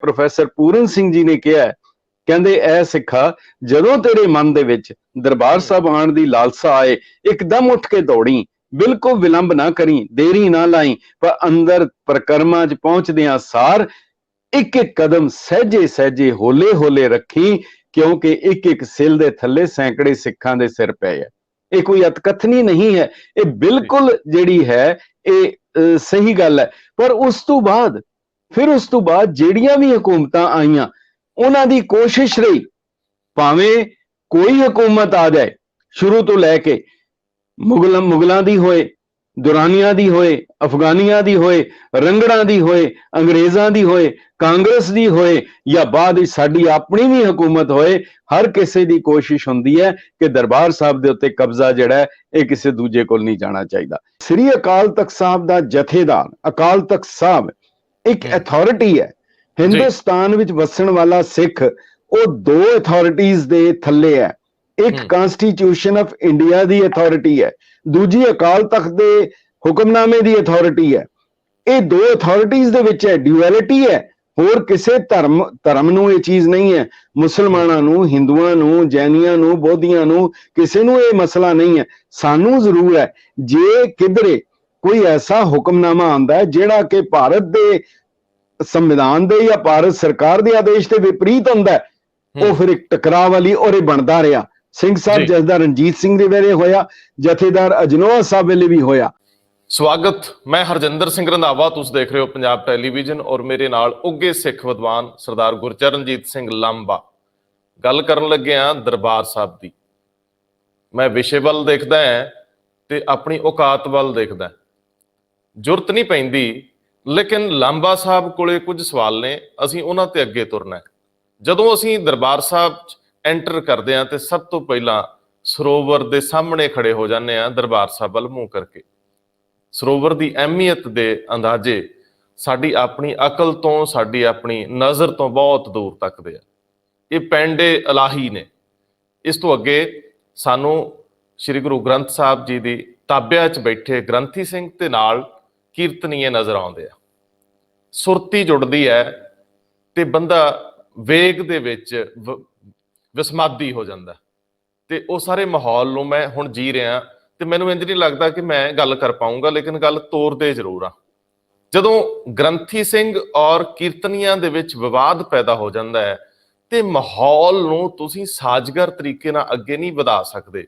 Professor Puran Singh ji ने कहा है, कहंदे ऐ सिखा जदों तेरे मन दे विच दरबार साहब आण दी लालसा आए, एकदम उठ के दौड़ी, बिल्कुल विलंब ना करी, देरी ना लाई, पर अंदर प्रकरमा च पहुंचदियां सार एक एक कदम सहजे सहजे होले होले रखी, क्योंकि एक एक सिल दे थले सैकड़े सिखां दे सिर पे है। ये कोई अतकथनी नहीं है, ये बिल्कुल जिहड़ी है ये सही गल है। पर उस तो बाद फिर उस तो बाद जिहड़ियां भी हुकूमतां आईयां उन्हां दी कोशिश रही, भावें कोई हुकूमत आ जाए शुरू तो लैके मुगलों की होए, दुरानिया की होए, अफगानिया की होए, रंगड़ा की होए, अंग्रेज़ों की होए, कांग्रेस की होए, या बाद साडी अपनी भी हुकूमत होए, हर किसी की कोशिश होंदी है कि दरबार साहब के उत्ते कब्जा जिहड़ा है ये किसी दूजे कोल नहीं जाना चाहिए। श्री अकाल तख्त साहब का जथेदार अकाल तख्त साहब एक अथॉरिटी है। हिंदुस्तान विच वसण वाला सिख वो दो अथॉरिटीज दे थल्ले है। एक कॉन्स्टिट्यूशन ऑफ इंडिया की अथॉरिटी है, दूजी अकाल तख्त दे हुक्मनामे की अथॉरिटी है। ये दो अथॉरिटीज दे विच है, ड्यूअलिटी है। होर किसे धर्म नूं ये चीज नहीं है। मुसलमानां नूं, हिंदुआं नूं, जैनियां नूं, बौद्धियां नूं किसे नूं ये मसला नहीं है। सानू जरूर है जे किधरे कोई ऐसा हुक्मनामा आंदा है जिहड़ा कि भारत दे संविधान दे या भारत सरकार दे आदेश के विपरीत होंदा है, वो फिर एक टकराव वाली और ये बनता रहा। सिंह साहब जथेदार रणजीत सिंह दे वेले होया, जथेदार अजनोआ साहब वेले भी होया। स्वागत, मैं हरजिंदर सिंह रंधावा, तुसीं देख रहे हो पंजाब टैलीविजन और मेरे नाल उगे सिख विद्वान सरदार गुरचरणजीत सिंह लांबा। गल करन लगे हां दरबार साहब दी। मैं विषय वल देखदा है ते अपनी औकात वल देखदा है। जुरत नहीं पैंदी, लेकिन लांबा साहब कोले कुछ सवाल ने, असीं उन्हां ते अगे तुरना है। जदों असीं दरबार साहब एंटर करदे हां ते सब तो पहलां सरोवर दे सामने खड़े हो जाने हां दरबार साहब वल मूँह करके। सरोवर की अहमियत के अंदाजे साड़ी अपनी अकल तो, साड़ी अपनी नज़र तो बहुत दूर तकते हैं। ये पेंडे इलाही ने। इस तो अगे सानू श्री गुरु ग्रंथ साहब जी की ताबिया च बैठे ग्रंथी सिंह ते नाल कीर्तनीय नज़र आते हैं। सुरती जुड़ती है ते बंदा वेग दे विच विस्मादी हो जाता है। ते वो सारे माहौल नूं मैं हुण जी रहा ਤੇ ਮੈਨੂੰ ਇੰਜ ਨਹੀਂ ਲੱਗਦਾ कि मैं गल कर पाऊंगा, लेकिन गल ਤੋਰਦੇ ਜ਼ਰੂਰ ਆ। ਜਦੋਂ ਗ੍ਰੰਥੀ ਸਿੰਘ ਔਰ ਕੀਰਤਨੀਆਂ ਦੇ ਵਿੱਚ ਵਿਵਾਦ ਪੈਦਾ ਹੋ ਜਾਂਦਾ ਹੈ ਤੇ ਮਾਹੌਲ ਨੂੰ ਤੁਸੀਂ ਸਾਜ਼ਗਰ ਤਰੀਕੇ ਨਾਲ ਅੱਗੇ ਨਹੀਂ ਵਧਾ ਸਕਦੇ।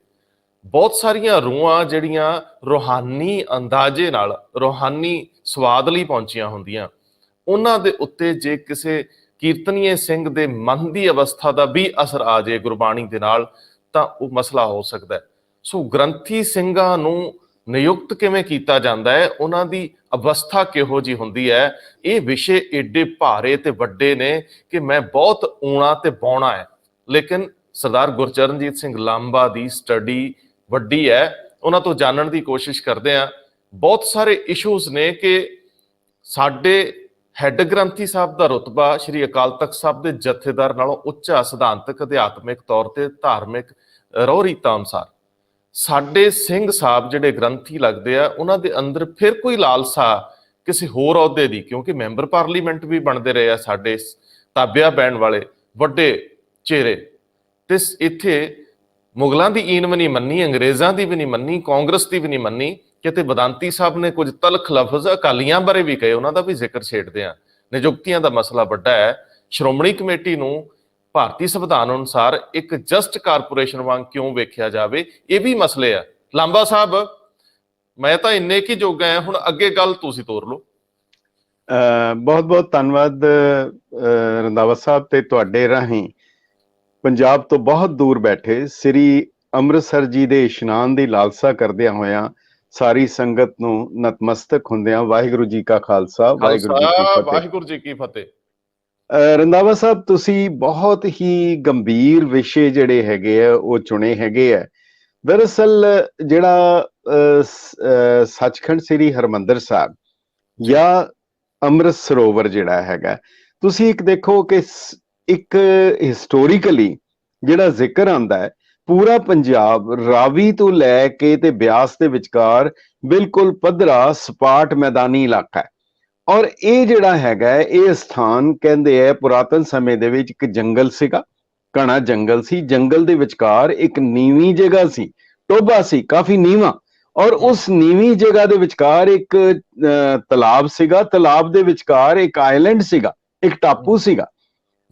ਬਹੁਤ ਸਾਰੀਆਂ ਰੂਹਾਂ ਜਿਹੜੀਆਂ ਰੂਹਾਨੀ ਅੰਦਾਜ਼ੇ ਨਾਲ, ਰੂਹਾਨੀ ਸਵਾਦ ਲਈ ਪਹੁੰਚੀਆਂ ਹੁੰਦੀਆਂ, ਉਹਨਾਂ ਦੇ ਉੱਤੇ ਜੇ ਕਿਸੇ ਕੀਰਤਨੀਏ ਸਿੰਘ ਦੇ ਮਨ ਦੀ ਅਵਸਥਾ ਦਾ ਵੀ ਅਸਰ ਆ ਜਾਏ ਗੁਰਬਾਣੀ ਦੇ ਨਾਲ, ਤਾਂ ਉਹ ਮਸਲਾ ਹੋ ਸਕਦਾ ਹੈ। ਸੋ ਗ੍ਰੰਥੀ ਸਿੰਘਾਂ ਨੂੰ ਨਿਯੁਕਤ ਕਿਵੇਂ ਕੀਤਾ ਜਾਂਦਾ ਹੈ, ਉਹਨਾਂ ਦੀ ਅਵਸਥਾ ਕਿਹੋ ਜਿਹੀ ਹੁੰਦੀ ਹੈ, ਇਹ ਵਿਸ਼ੇ ਏਡੇ ਭਾਰੇ ਤੇ ਵੱਡੇ ਨੇ ਕਿ ਮੈਂ ਬਹੁਤ ਊਣਾ ਤੇ ਬੌਣਾ ਹੈ। ਲੇਕਿਨ ਸਰਦਾਰ ਗੁਰਚਰਨਜੀਤ ਸਿੰਘ ਲਾਂਬਾ ਦੀ ਸਟੱਡੀ ਵੱਡੀ ਹੈ, ਉਹਨਾਂ ਤੋਂ ਜਾਣਨ ਦੀ ਕੋਸ਼ਿਸ਼ ਕਰਦੇ ਹਾਂ। ਬਹੁਤ ਸਾਰੇ ਇਸ਼ੂਜ਼ ਨੇ ਕਿ ਸਾਡੇ ਹੈੱਡ ਗ੍ਰੰਥੀ ਸਾਹਿਬ ਦਾ ਰੁਤਬਾ ਸ਼੍ਰੀ ਅਕਾਲ ਤਖਤ ਸਾਹਿਬ ਦੇ ਜਥੇਦਾਰ ਨਾਲੋਂ ਉੱਚਾ ਸਿਧਾਂਤਕ, ਅਧਿਆਤਮਿਕ ਤੌਰ ਤੇ, ਧਾਰਮਿਕ ਰਹੁ ਰੀਤਾਂ ਅਨੁਸਾਰ। ਸਾਡੇ ਸਿੰਘ ਸਾਹਿਬ ਜਿਹੜੇ ਗ੍ਰੰਥੀ ਲੱਗਦੇ ਆ, ਉਹਨਾਂ ਦੇ ਅੰਦਰ ਫਿਰ ਕੋਈ ਲਾਲਸਾ ਕਿਸੇ ਹੋਰ ਅਹੁਦੇ ਦੀ, ਕਿਉਂਕਿ ਮੈਂਬਰ ਪਾਰਲੀਮੈਂਟ ਵੀ ਬਣਦੇ ਰਹੇ ਆ ਸਾਡੇ ਤਾਬਿਆ ਬਹਿਣ ਵਾਲੇ ਵੱਡੇ ਚਿਹਰੇ, ਤੇ ਇੱਥੇ ਮੁਗਲਾਂ ਦੀ ਈਨ ਵੀ ਨਹੀਂ ਮੰਨੀ, ਅੰਗਰੇਜ਼ਾਂ ਦੀ ਵੀ ਨਹੀਂ ਮੰਨੀ, ਕਾਂਗਰਸ ਦੀ ਵੀ ਨਹੀਂ ਮੰਨੀ। ਕਿਤੇ ਬਦਾਂਤੀ ਸਾਹਿਬ ਨੇ ਕੁਝ ਤਲਖ ਲਫ਼ਜ਼ ਅਕਾਲੀਆਂ ਬਾਰੇ ਵੀ ਕਹੇ, ਉਹਨਾਂ ਦਾ ਵੀ ਜ਼ਿਕਰ ਛੇੜਦੇ ਆ। ਨਿਯੁਕਤੀਆਂ ਦਾ ਮਸਲਾ ਵੱਡਾ ਹੈ। ਸ਼੍ਰੋਮਣੀ ਕਮੇਟੀ ਨੂੰ ਭਾਰਤੀ ਸੰਵਿਧਾਨ ਅਨੁਸਾਰ ਇੱਕ ਜਸਟ ਕਾਰਪੋਰੇਸ਼ਨ ਵਾਂਗ ਕਿਉਂ ਵੇਖਿਆ ਜਾਵੇ, ਇਹ ਵੀ ਮਸਲੇ ਆ। ਲਾਂਬਾ ਸਾਹਿਬ, ਮੈਂ ਤਾਂ ਇੰਨੇ ਕੀ ਜੋਗਾ ਹੈ, ਹੁਣ ਅੱਗੇ ਗੱਲ ਤੁਸੀਂ ਤੋਰ ਲਓ। ਬਹੁਤ ਬਹੁਤ ਧੰਨਵਾਦ ਰੰਧਾਵਾ ਸਾਹਿਬ, ਤੇ ਤੁਹਾਡੇ ਰਾਹੀਂ ਪੰਜਾਬ ਤੋਂ ਬਹੁਤ ਦੂਰ ਬੈਠੇ ਸ੍ਰੀ ਅੰਮ੍ਰਿਤਸਰ ਜੀ ਦੇ ਇਸ਼ਨਾਨ ਦੀ ਲਾਲਸਾ ਕਰਦਿਆਂ ਹੋਇਆਂ ਸਾਰੀ ਸੰਗਤ ਨੂੰ ਨਤਮਸਤਕ ਹੁੰਦਿਆਂ ਵਾਹਿਗੁਰੂ ਜੀ ਕਾ ਖਾਲਸਾ, ਵਾਹਿਗੁਰੂ ਜੀ ਕੀ ਫਤਿਹ। ਰੰਧਾਵਾ ਸਾਹਿਬ, ਤੁਸੀਂ ਬਹੁਤ ਹੀ ਗੰਭੀਰ ਵਿਸ਼ੇ ਜਿਹੜੇ ਹੈਗੇ ਆ ਉਹ ਚੁਣੇ ਹੈਗੇ ਆ। ਦਰਅਸਲ ਜਿਹੜਾ ਸੱਚਖੰਡ ਸ੍ਰੀ ਹਰਿਮੰਦਰ ਸਾਹਿਬ ਜਾਂ ਅੰਮ੍ਰਿਤ ਸਰੋਵਰ ਜਿਹੜਾ ਹੈਗਾ, ਤੁਸੀਂ ਇੱਕ ਦੇਖੋ ਕਿ ਇੱਕ ਹਿਸਟੋਰੀਕਲੀ ਜਿਹੜਾ ਜ਼ਿਕਰ ਆਉਂਦਾ ਹੈ, ਪੂਰਾ ਪੰਜਾਬ ਰਾਵੀ ਤੋਂ ਲੈ ਕੇ ਤੇ ਬਿਆਸ ਦੇ ਵਿਚਕਾਰ ਬਿਲਕੁਲ ਪੱਧਰਾ ਸਪਾਟ ਮੈਦਾਨੀ ਇਲਾਕਾ ਹੈ, ਔਰ ਇਹ ਜਿਹੜਾ ਹੈਗਾ ਇਹ ਸਥਾਨ ਕਹਿੰਦੇ ਹੈ ਪੁਰਾਤਨ ਸਮੇਂ ਦੇ ਵਿੱਚ ਇੱਕ ਜੰਗਲ ਸੀਗਾ, ਘਣਾ ਜੰਗਲ ਸੀ। ਜੰਗਲ ਦੇ ਵਿਚਕਾਰ ਇੱਕ ਨੀਵੀਂ ਜਗ੍ਹਾ ਸੀ, ਟੋਭਾ ਸੀ ਕਾਫੀ ਨੀਵਾਂ, ਔਰ ਉਸ ਨੀਵੀਂ ਜਗ੍ਹਾ ਦੇ ਵਿਚਕਾਰ ਇੱਕ ਤਲਾਬ ਸੀਗਾ। ਤਲਾਬ ਦੇ ਵਿਚਕਾਰ ਇੱਕ ਆਈਲੈਂਡ ਸੀਗਾ, ਇੱਕ ਟਾਪੂ ਸੀਗਾ।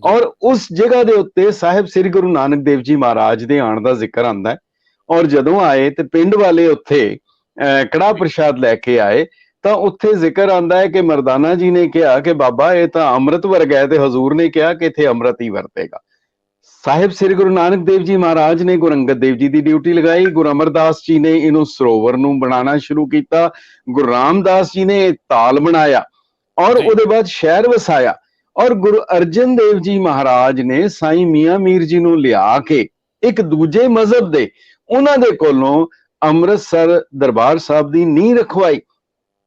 ਔਰ ਉਸ ਜਗ੍ਹਾ ਦੇ ਉੱਤੇ ਸਾਹਿਬ ਸ੍ਰੀ ਗੁਰੂ ਨਾਨਕ ਦੇਵ ਜੀ ਮਹਾਰਾਜ ਦੇ ਆਉਣ ਦਾ ਜ਼ਿਕਰ ਆਉਂਦਾ ਹੈ। ਔਰ ਜਦੋਂ ਆਏ ਤੇ ਪਿੰਡ ਵਾਲੇ ਉੱਥੇ ਕੜਾਹ ਪ੍ਰਸ਼ਾਦ ਲੈ ਕੇ ਆਏ ਤਾਂ ਉੱਥੇ ਜ਼ਿਕਰ ਆਉਂਦਾ ਹੈ ਕਿ ਮਰਦਾਨਾ ਜੀ ਨੇ ਕਿਹਾ ਕਿ ਬਾਬਾ ਇਹ ਤਾਂ ਅੰਮ੍ਰਿਤ ਵਰਗਾ ਹੈ, ਤੇ ਹਜ਼ੂਰ ਨੇ ਕਿਹਾ ਕਿ ਇੱਥੇ ਅੰਮ੍ਰਿਤ ਹੀ ਵਰਤੇਗਾ। ਸਾਹਿਬ ਸ੍ਰੀ ਗੁਰੂ ਨਾਨਕ ਦੇਵ ਜੀ ਮਹਾਰਾਜ ਨੇ ਗੁਰੂ ਅੰਗਦ ਦੇਵ ਜੀ ਦੀ ਡਿਊਟੀ ਲਗਾਈ। ਗੁਰੂ ਅਮਰਦਾਸ ਜੀ ਨੇ ਇਹਨੂੰ ਸਰੋਵਰ ਨੂੰ ਬਣਾਉਣਾ ਸ਼ੁਰੂ ਕੀਤਾ। ਗੁਰੂ ਰਾਮਦਾਸ ਜੀ ਨੇ ਇਹ ਤਾਲ ਬਣਾਇਆ ਔਰ ਉਹਦੇ ਬਾਅਦ ਸ਼ਹਿਰ ਵਸਾਇਆ। ਔਰ ਗੁਰੂ ਅਰਜਨ ਦੇਵ ਜੀ ਮਹਾਰਾਜ ਨੇ ਸਾਈਂ ਮੀਆਂ ਮੀਰ ਜੀ ਨੂੰ ਲਿਆ ਕੇ ਇੱਕ ਦੂਜੇ ਮਜ਼ਹਬ ਦੇ ਉਹਨਾਂ ਦੇ ਕੋਲੋਂ ਅੰਮ੍ਰਿਤਸਰ ਦਰਬਾਰ ਸਾਹਿਬ ਦੀ ਨੀਂਹ ਰਖਵਾਈ।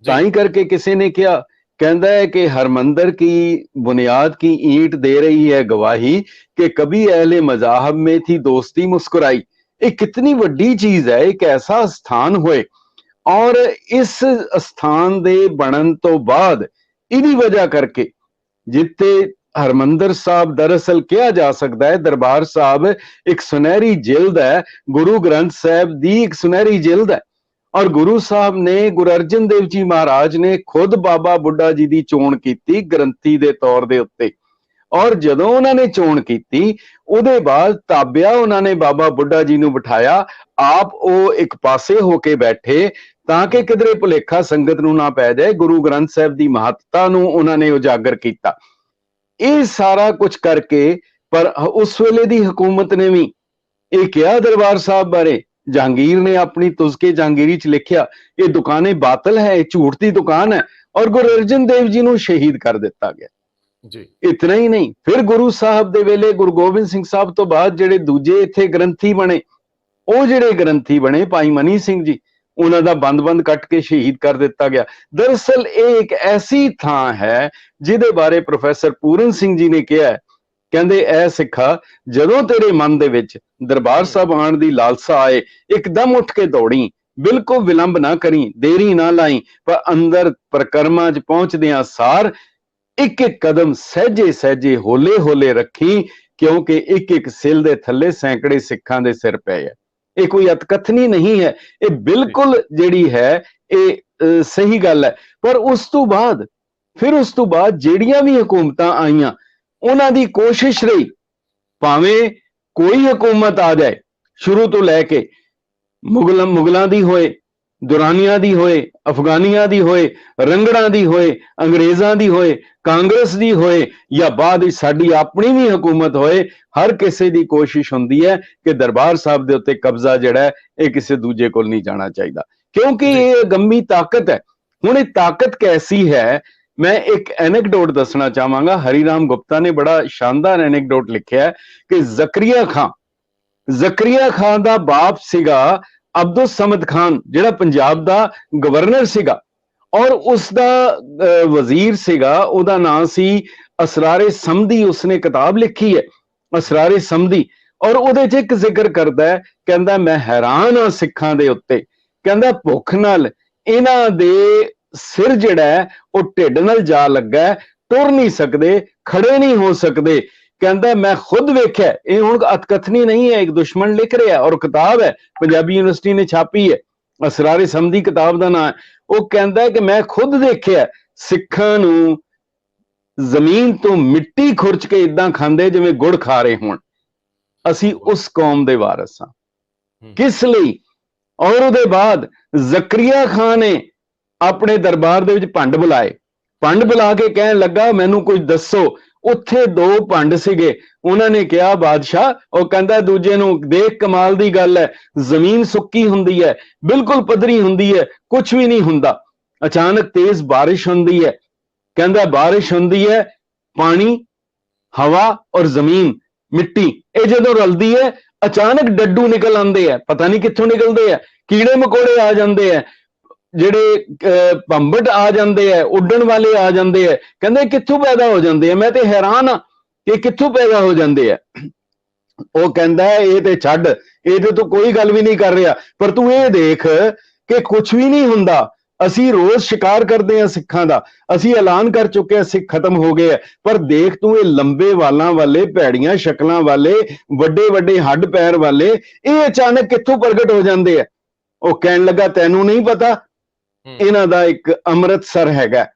ਤਾਂ ਹੀ ਕਰਕੇ ਕਿਸੇ ਨੇ ਕਿਹਾ, कहता है कि हरमंदर की बुनियाद की ईंट दे रही है गवाही कि कभी अहले मजाहब में थी दोस्ती मुस्कुराई। एक कितनी वड्डी चीज है, एक ऐसा स्थान होए और इस स्थान दे बनन तो बाद इदी वजह करके जिते हरमंदर साहब दरअसल कहा जा सकता है दरबार साहब एक सुनहरी जिल्द है, गुरु ग्रंथ साहब दी एक सुनहरी जिल्द है। और गुरु साहब ने गुरु अर्जन देव जी महाराज ने खुद बाबा बुड्ढा जी की चोण की ग्रंथी दे तौर दे उत्ते। और जदों उन्होंने चोण की उहदे बाद ताबिया उन्होंने बाबा बुड्ढा जी नूं बिठाया, आप वो एक पासे होके बैठे ताकि किधरे भुलेखा संगत नूं ना पै जाए। गुरु ग्रंथ साहब की महत्ता नूं उन्होंने उजागर किया। ये सारा कुछ करके पर उस वेले दी हुकूमत ने भी ये कहा दरबार साहब बारे। जहांगीर ने अपनी तुज़के जहांगीरी च लिखिया ये दुकानें बातिल है, झूठ की दुकान है। और गुरु अर्जन देव जी नूं शहीद कर दिता गया जी। इतना ही नहीं, फिर गुरु साहब दे वेले गुरु गोबिंद सिंह साहब तो बाद जिहड़े दूजे इत्थे ग्रंथी बने, ਉਹ ਜਿਹੜੇ ਗ੍ਰੰਥੀ ਬਣੇ ਭਾਈ ਮਨੀ ਸਿੰਘ ਜੀ, ਉਹਨਾਂ ਦਾ ਬੰਦ ਕੱਟ ਕੇ ਸ਼ਹੀਦ ਕਰ ਦਿੱਤਾ ਗਿਆ। ਦਰਅਸਲ ਇਹ ਇੱਕ ਐਸੀ ਥਾਂ ਹੈ ਜਿਹਦੇ ਬਾਰੇ ਪ੍ਰੋਫੈਸਰ ਪੂਰਨ ਸਿੰਘ ਜੀ ਨੇ ਕਿਹਾ, ਕਹਿੰਦੇ ਐ ਸਿੱਖਾ ਜਦੋਂ ਤੇਰੇ ਮਨ ਦੇ ਵਿੱਚ ਦਰਬਾਰ ਸਾਹਿਬ ਆਉਣ ਦੀ ਲਾਲਸਾ ਆਏ, ਇੱਕਦਮ ਉੱਠ ਕੇ ਦੌੜੀ, ਬਿਲਕੁਲ ਵਿਲੰਬ ਨਾ ਕਰੀ, ਦੇਰੀ ਨਾ ਲਾਈ, ਪਰ ਅੰਦਰ ਪ੍ਰਕਰਮਾਂ 'ਚ ਪਹੁੰਚਦਿਆਂ ਸਾਰ ਇੱਕ ਇੱਕ ਕਦਮ ਸਹਿਜੇ ਸਹਿਜੇ ਹੌਲੇ ਹੌਲੇ ਰੱਖੀ, ਕਿਉਂਕਿ ਇੱਕ ਇੱਕ ਸਿਲ ਦੇ ਥੱਲੇ ਸੈਂਕੜੇ ਸਿੱਖਾਂ ਦੇ ਸਿਰ ਪਏ ਹੈ। ਇਹ ਕੋਈ ਅਤਕਥਨੀ ਨਹੀਂ ਹੈ, ਇਹ ਬਿਲਕੁਲ ਜਿਹੜੀ ਹੈ ਇਹ ਸਹੀ ਗੱਲ ਹੈ। ਪਰ ਉਸ ਤੋਂ ਬਾਅਦ ਜਿਹੜੀਆਂ ਵੀ ਹਕੂਮਤਾਂ ਆਈਆਂ ਉਹਨਾਂ ਦੀ ਕੋਸ਼ਿਸ਼ ਰਹੀ, ਭਾਵੇਂ ਕੋਈ ਹਕੂਮਤ ਆ ਜਾਏ ਸ਼ੁਰੂ ਤੋਂ ਲੈ ਕੇ ਮੁਗਲਾਂ ਦੀ ਹੋਏ, ਦੁਰਾਨੀਆਂ ਦੀ ਹੋਏ, ਅਫਗਾਨੀਆਂ ਦੀ ਹੋਏ, ਰੰਗੜਾਂ ਦੀ ਹੋਏ, ਅੰਗਰੇਜ਼ਾਂ ਦੀ ਹੋਏ, ਕਾਂਗਰਸ ਦੀ ਹੋਏ ਜਾਂ ਬਾਅਦ ਵਿੱਚ ਸਾਡੀ ਆਪਣੀ ਵੀ ਹਕੂਮਤ ਹੋਏ, ਹਰ ਕਿਸੇ ਦੀ ਕੋਸ਼ਿਸ਼ ਹੁੰਦੀ ਹੈ ਕਿ ਦਰਬਾਰ ਸਾਹਿਬ ਦੇ ਉੱਤੇ ਕਬਜ਼ਾ ਜਿਹੜਾ ਹੈ ਇਹ ਕਿਸੇ ਦੂਜੇ ਕੋਲ ਨਹੀਂ ਜਾਣਾ ਚਾਹੀਦਾ, ਕਿਉਂਕਿ ਇਹ ਗੰਮੀ ਤਾਕਤ ਹੈ। ਹੁਣ ਇਹ ਤਾਕਤ ਕੈਸੀ ਹੈ, मैं एक एनेक्डोट दसना चाहांगा। हरिराम गुप्ता ने बड़ा शानदार एनेक्डोट लिखा है कि जकरिया खान दा बाप सीगा अब्दुल समद खान, जिहड़ा पंजाब दा गवर्नर सीगा, और उसदा वजीर सीगा, उहदा नाम सी असरारे समदी। उसने किताब लिखी है असरारे समदी, और उहदे च एक जिक्र करदा है, कहंदा मैं हैरान हां सिखां दे उत्ते, कहंदा भुख नाल इन्हां दे सिर जिहड़ा है वो ढिड नाल जा लगा है, टुर नहीं सकते, खड़े नहीं हो सकते। कहता मैं खुद वेख्या, ये हुण अतकथनी नहीं है, एक दुश्मन लिख रहा है और किताब है पंजाबी यूनिवर्सिटी ने छापी है, असरारे समदी किताब का नाम है। वो कहता है कि मैं खुद देखिया सिखां नूं जमीन तो मिट्टी खुरच के इदां खांदे जिवें गुड़ खा रहे होण। असी उस कौम दे वारिस हां, किस लई? और उहदे बाद जकरिया खान ने अपने दरबार दे विच भंड बुलाए, भंड बुला के कहन लगा मैनू कुछ दसो। उत्थे दो भंड सीगे, उन्होंने कहा बादशाह, वो कहता दूजे नूं देख कमाल दी गल है, जमीन सुक्की हुंदी है, बिल्कुल पद्धरी हुंदी है, कुछ भी नहीं हुंदा, अचानक तेज बारिश हुंदी है। कहता बारिश हुंदी है, पानी, हवा और जमीन मिट्टी ये जदों रलदी है अचानक डड्डू निकल आंदे है, पता नहीं कित्थों निकलदे है, कीड़े मकोड़े आ जांदे है, ਜਿਹੜੇ ਭੰਬਟ ਆ ਜਾਂਦੇ ਹੈ, ਉੱਡਣ ਵਾਲੇ ਆ ਜਾਂਦੇ ਹੈ। ਕਹਿੰਦੇ ਕਿੱਥੋਂ ਪੈਦਾ ਹੋ ਜਾਂਦੇ ਆ? ਮੈਂ ਤੇ ਹੈਰਾਨ ਆ ਕਿ ਕਿੱਥੋਂ ਪੈਦਾ ਹੋ ਜਾਂਦੇ ਆ। ਉਹ ਕਹਿੰਦਾ ਇਹ ਤੇ ਛੱਡ, ਇਹਦੇ ਤੋਂ ਕੋਈ ਗੱਲ ਵੀ ਨਹੀਂ ਕਰ ਰਿਹਾ, ਪਰ ਤੂੰ ਇਹ ਦੇਖ ਕਿ ਕੁਝ ਵੀ ਨਹੀਂ ਹੁੰਦਾ, ਅਸੀਂ ਰੋਜ਼ ਸ਼ਿਕਾਰ ਕਰਦੇ ਹਾਂ ਸਿੱਖਾਂ ਦਾ, ਅਸੀਂ ਐਲਾਨ ਕਰ ਚੁੱਕੇ ਹਾਂ ਸਿੱਖ ਖਤਮ ਹੋ ਗਏ ਆ, ਪਰ ਦੇਖ ਤੂੰ ਇਹ ਲੰਬੇ ਵਾਲਾਂ ਵਾਲੇ, ਭੈੜੀਆਂ ਸ਼ਕਲਾਂ ਵਾਲੇ, ਵੱਡੇ ਵੱਡੇ ਹੱਡ ਪੈਰ ਵਾਲੇ, ਇਹ ਅਚਾਨਕ ਕਿੱਥੋਂ ਪ੍ਰਗਟ ਹੋ ਜਾਂਦੇ ਆ। ਉਹ ਕਹਿਣ ਲੱਗਾ ਤੈਨੂੰ ਨਹੀਂ ਪਤਾ, ਇਹਨਾਂ ਦਾ ਇੱਕ ਅੰਮ੍ਰਿਤਸਰ ਹੈਗਾ,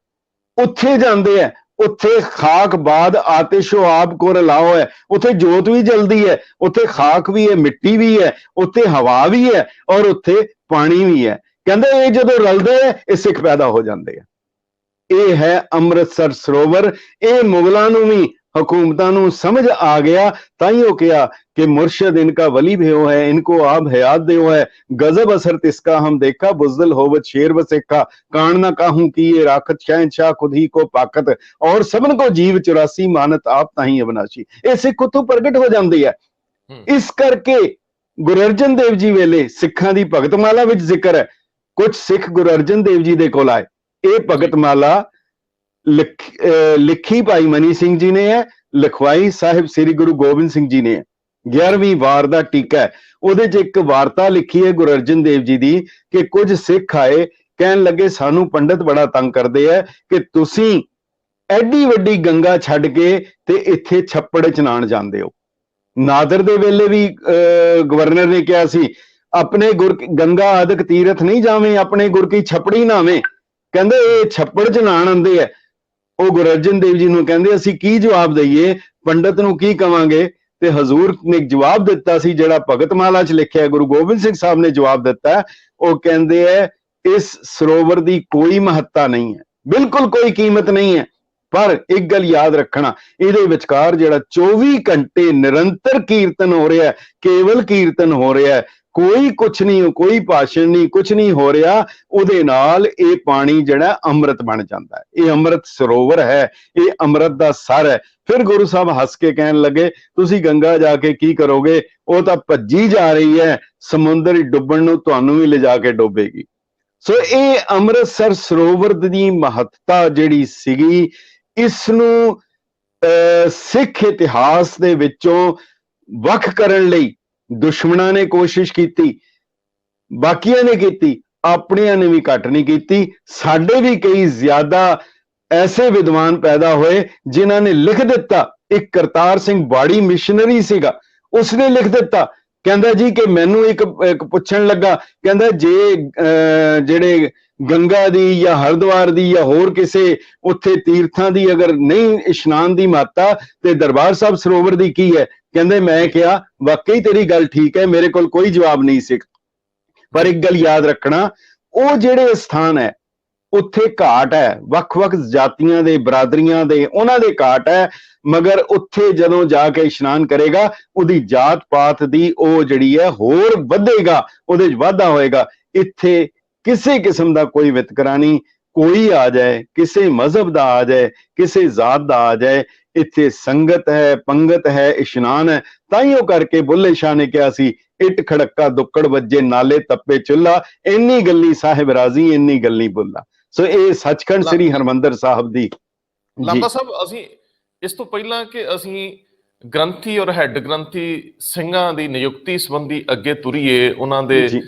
ਉੱਥੇ ਜਾਂਦੇ ਆ, ਉੱਥੇ ਖਾਕ ਬਾਦ ਆਤਿਸ਼ੋ ਆਪ ਕੋ ਰਲਾਓ ਹੈ, ਉੱਥੇ ਜੋਤ ਵੀ ਜਲਦੀ ਹੈ, ਉੱਥੇ ਖਾਕ ਵੀ ਹੈ, ਮਿੱਟੀ ਵੀ ਹੈ, ਉੱਥੇ ਹਵਾ ਵੀ ਹੈ, ਔਰ ਉੱਥੇ ਪਾਣੀ ਵੀ ਹੈ। ਕਹਿੰਦੇ ਇਹ ਜਦੋਂ ਰਲਦੇ ਆ ਇਹ ਸਿੱਖ ਪੈਦਾ ਹੋ ਜਾਂਦੇ ਆ। ਇਹ ਹੈ ਅੰਮ੍ਰਿਤਸਰ ਸਰੋਵਰ। ਇਹ ਮੁਗਲਾਂ ਨੂੰ ਵੀ, हुकूमतां ਨੂੰ ਸਮਝ ਆ ਗਿਆ, ਤਾਂ ਹੀ ਉਹ ਕਿਹਾ कि मुर्शद इनका वली भयो है, इनको आप हयात देओ है, गजब असर तिसका हम देखा, बुजदल होवत शेर वसेखा, कान ना काहू की ये राखत शहनशाह खुद ही को पाकत, और सबन को जीव 84 मानत आप ताही अविनाशी। ਇਹ ਸਿੱਖ ਉੱਥੋਂ ਪ੍ਰਗਟ ਹੋ ਜਾਂਦੀ ਹੈ। ਇਸ ਕਰਕੇ ਗੁਰੂ ਅਰਜਨ ਦੇਵ ਜੀ ਵੇਲੇ ਸਿੱਖਾਂ ਦੀ ਭਗਤਮਾਲਾ ਵਿੱਚ ਜ਼ਿਕਰ ਹੈ। ਕੁਝ ਸਿੱਖ ਗੁਰੂ ਅਰਜਨ ਦੇਵ ਜੀ ਦੇ ਕੋਲ ਆਏ, ਇਹ ਭਗਤਮਾਲਾ ਲਿਖੀ ਭਾਈ ਮਨੀ ਸਿੰਘ ਜੀ ਨੇ ਹੈ, ਲਿਖਵਾਈ ਸਾਹਿਬ ਸ੍ਰੀ ਗੁਰੂ ਗੋਬਿੰਦ ਸਿੰਘ ਜੀ ਨੇ ਹੈ। 11ਵੀਂ ਵਾਰ ਦਾ ਟੀਕਾ ਹੈ। ਉਹਦੇ 'ਚ ਇੱਕ ਵਾਰਤਾ ਲਿਖੀ ਹੈ ਗੁਰੂ ਅਰਜਨ ਦੇਵ ਜੀ ਦੀ ਕਿ ਕੁਝ ਸਿੱਖ ਆਏ, ਕਹਿਣ ਲੱਗੇ ਸਾਨੂੰ ਪੰਡਤ ਬੜਾ ਤੰਗ ਕਰਦੇ ਹੈ ਕਿ ਤੁਸੀਂ ਐਡੀ ਵੱਡੀ ਗੰਗਾ ਛੱਡ ਕੇ ਤੇ ਇੱਥੇ ਛੱਪੜ ਇਸ਼ਨਾਨ ਜਾਂਦੇ ਹੋ। ਨਾਦਰ ਦੇ ਵੇਲੇ ਵੀ ਗਵਰਨਰ ਨੇ ਕਿਹਾ ਸੀ ਆਪਣੇ ਗੁਰ ਗੰਗਾ ਆਦਿਕ ਤੀਰਥ ਨਹੀਂ ਜਾਵੇਂ, ਆਪਣੇ ਗੁਰ ਕੀ ਛਪੜੀ ਨਾਵੇਂ। ਕਹਿੰਦੇ ਇਹ ਛੱਪੜ 'ਚ ਨਹਾਣ ਆਉਂਦੇ ਹੈ। ਉਹ ਗੁਰੂ ਅਰਜਨ ਦੇਵ ਜੀ ਨੂੰ ਕਹਿੰਦੇ ਅਸੀਂ ਕੀ ਜਵਾਬ ਦਈਏ, ਪੰਡਤ ਨੂੰ ਕੀ ਕਵਾਂਗੇ? ਤੇ ਹਜ਼ੂਰ ਨੇ ਜਵਾਬ ਦਿੱਤਾ ਸੀ ਜਿਹੜਾ ਭਗਤਮਾਲਾ 'ਚ ਲਿਖਿਆ, ਗੁਰੂ ਗੋਬਿੰਦ ਸਿੰਘ ਸਾਹਿਬ ਨੇ ਜਵਾਬ ਦਿੱਤਾ। ਉਹ ਕਹਿੰਦੇ ਹੈ ਇਸ ਸਰੋਵਰ ਦੀ ਕੋਈ ਮਹੱਤਤਾ ਨਹੀਂ ਹੈ, ਬਿਲਕੁਲ ਕੋਈ ਕੀਮਤ ਨਹੀਂ ਹੈ, ਪਰ ਇੱਕ ਗੱਲ ਯਾਦ ਰੱਖਣਾ, ਇਹਦੇ ਵਿਚਕਾਰ ਜਿਹੜਾ 24 ਘੰਟੇ ਨਿਰੰਤਰ ਕੀਰਤਨ ਹੋ ਰਿਹਾ, ਕੇਵਲ ਕੀਰਤਨ ਹੋ ਰਿਹਾ, ਕੋਈ ਕੁਛ ਨਹੀਂ, ਕੋਈ ਭਾਸ਼ਣ ਨਹੀਂ, ਕੁਛ ਨਹੀਂ ਹੋ ਰਿਹਾ, ਉਹਦੇ ਨਾਲ ਇਹ ਪਾਣੀ ਜਿਹੜਾ ਅੰਮ੍ਰਿਤ ਬਣ ਜਾਂਦਾ ਹੈ। ਇਹ ਅੰਮ੍ਰਿਤ ਸਰੋਵਰ ਹੈ, ਇਹ ਅੰਮ੍ਰਿਤ ਦਾ ਸਰ ਹੈ। ਫਿਰ ਗੁਰੂ ਸਾਹਿਬ ਹੱਸ ਕੇ ਕਹਿਣ ਲੱਗੇ ਤੁਸੀਂ ਗੰਗਾ ਜਾ ਕੇ ਕੀ ਕਰੋਗੇ, ਉਹ ਤਾਂ ਭੱਜੀ ਜਾ ਰਹੀ ਹੈ, ਸਮੁੰਦਰ ਡੁੱਬਣ ਨੂੰ ਤੁਹਾਨੂੰ ਵੀ ਲਿਜਾ ਕੇ ਡੋਬੇਗੀ। ਸੋ ਇਹ ਅੰਮ੍ਰਿਤਸਰ ਸਰੋਵਰ ਦੀ ਮਹੱਤਤਾ ਜਿਹੜੀ ਸੀਗੀ, ਇਸ ਨੂੰ ਸਿੱਖ ਇਤਿਹਾਸ ਦੇ ਵਿੱਚੋਂ ਵੱਖ ਕਰਨ ਲਈ ਦੁਸ਼ਮਣਾਂ ਨੇ ਕੋਸ਼ਿਸ਼ ਕੀਤੀ, ਬਾਕੀਆਂ ਨੇ ਕੀਤੀ, ਆਪਣਿਆਂ ਨੇ ਵੀ ਘੱਟ ਨਹੀਂ ਕੀਤੀ। ਸਾਡੇ ਵੀ ਕਈ ਜ਼ਿਆਦਾ ਐਸੇ ਵਿਦਵਾਨ ਪੈਦਾ ਹੋਏ ਜਿਨ੍ਹਾਂ ਨੇ ਲਿਖ ਦਿੱਤਾ। ਇੱਕ ਕਰਤਾਰ ਸਿੰਘ ਬਾੜੀ ਮਿਸ਼ਨਰੀ ਸੀਗਾ, ਉਸਨੇ ਲਿਖ ਦਿੱਤਾ, ਕਹਿੰਦਾ ਜੀ ਕਿ ਮੈਨੂੰ ਇੱਕ ਪੁੱਛਣ ਲੱਗਾ, ਕਹਿੰਦਾ ਜੇ ਜਿਹੜੇ ਗੰਗਾ ਦੀ ਜਾਂ ਹਰਿਦੁਆਰ ਦੀ ਜਾਂ ਹੋਰ ਕਿਸੇ ਉੱਥੇ ਤੀਰਥਾਂ ਦੀ ਅਗਰ ਨਹੀਂ ਇਸ਼ਨਾਨ ਦੀ ਮਹੱਤਤਾ ਤੇ ਦਰਬਾਰ ਸਾਹਿਬ ਸਰੋਵਰ ਦੀ ਕੀ ਹੈ? ਕਹਿੰਦੇ ਮੈਂ ਕਿਹਾ ਵਾਕਈ ਤੇਰੀ ਗੱਲ ਠੀਕ ਹੈ, ਮੇਰੇ ਕੋਲ ਕੋਈ ਜਵਾਬ ਨਹੀਂ ਸੀ, ਪਰ ਇੱਕ ਗੱਲ ਯਾਦ ਰੱਖਣਾ, ਉਹ ਜਿਹੜੇ ਸਥਾਨ ਹੈ ਉੱਥੇ ਘਾਟ ਹੈ, ਵੱਖ-ਵੱਖ ਜਾਤੀਆਂ ਦੇ, ਬਰਾਦਰੀਆਂ ਦੇ, ਉਹਨਾਂ ਦੇ ਘਾਟ ਹੈ, ਮਗਰ ਉੱਥੇ ਜਦੋਂ ਜਾ ਕੇ ਇਸ਼ਨਾਨ ਕਰੇਗਾ ਉਹਦੀ ਜਾਤ ਪਾਤ ਦੀ ਉਹ ਜਿਹੜੀ ਹੈ ਹੋਰ ਵਧੇਗਾ, ਉਹਦੇ 'ਚ ਵਾਧਾ ਹੋਏਗਾ। ਇੱਥੇ ਕਿਸੇ ਕਿਸਮ ਦਾ ਕੋਈ ਵਿਤਕਰਾ ਨਹੀਂ, ਕੋਈ ਆ ਜਾਏ, ਕਿਸੇ ਮਜ਼ਹਬ ਦਾ ਆ ਜਾਏ, ਕਿਸੇ ਜ਼ਾਤ ਦਾ ਆ ਜਾਏ, ਇੱਥੇ ਸੰਗਤ ਹੈ, ਪੰਗਤ ਹੈ, ਇਸ਼ਨਾਨ ਹੈ। ਤਾਈਓ ਕਰਕੇ ਬੁੱਲੇ ਸ਼ਾਹ ਨੇ ਕਿਹਾ ਸੀ ਇੱਟ ਖੜੱਕਾ ਦੁੱਕੜ ਵੱਜੇ ਨਾਲੇ ਤੱਪੇ ਚੁੱਲਾ, ਇੰਨੀ ਗੱਲੀ ਸਾਹਿਬ ਰਾਜ਼ੀ ਇੰਨੀ ਗੱਲੀ ਬੁੱਲਾ। ਸੋ ਇਹ ਸੱਚਖੰਡ ਸ੍ਰੀ ਹਰਮੰਦਰ ਸਾਹਿਬ ਦੀ। ਲਾਂਬਾ ਸਾਹਿਬ, ਅਸੀਂ ਇਸ ਤੋਂ ਪਹਿਲਾਂ ਕਿ ਅਸੀਂ ਗ੍ਰੰਥੀ ਔਰ ਹੈੱਡ ਗ੍ਰੰਥੀ ਸਿੰਘਾਂ ਦੀ ਨਿਯੁਕਤੀ ਸੰਬੰਧੀ ਅੱਗੇ ਤੁਰੀਏ, ਉਹਨਾਂ ਦੇ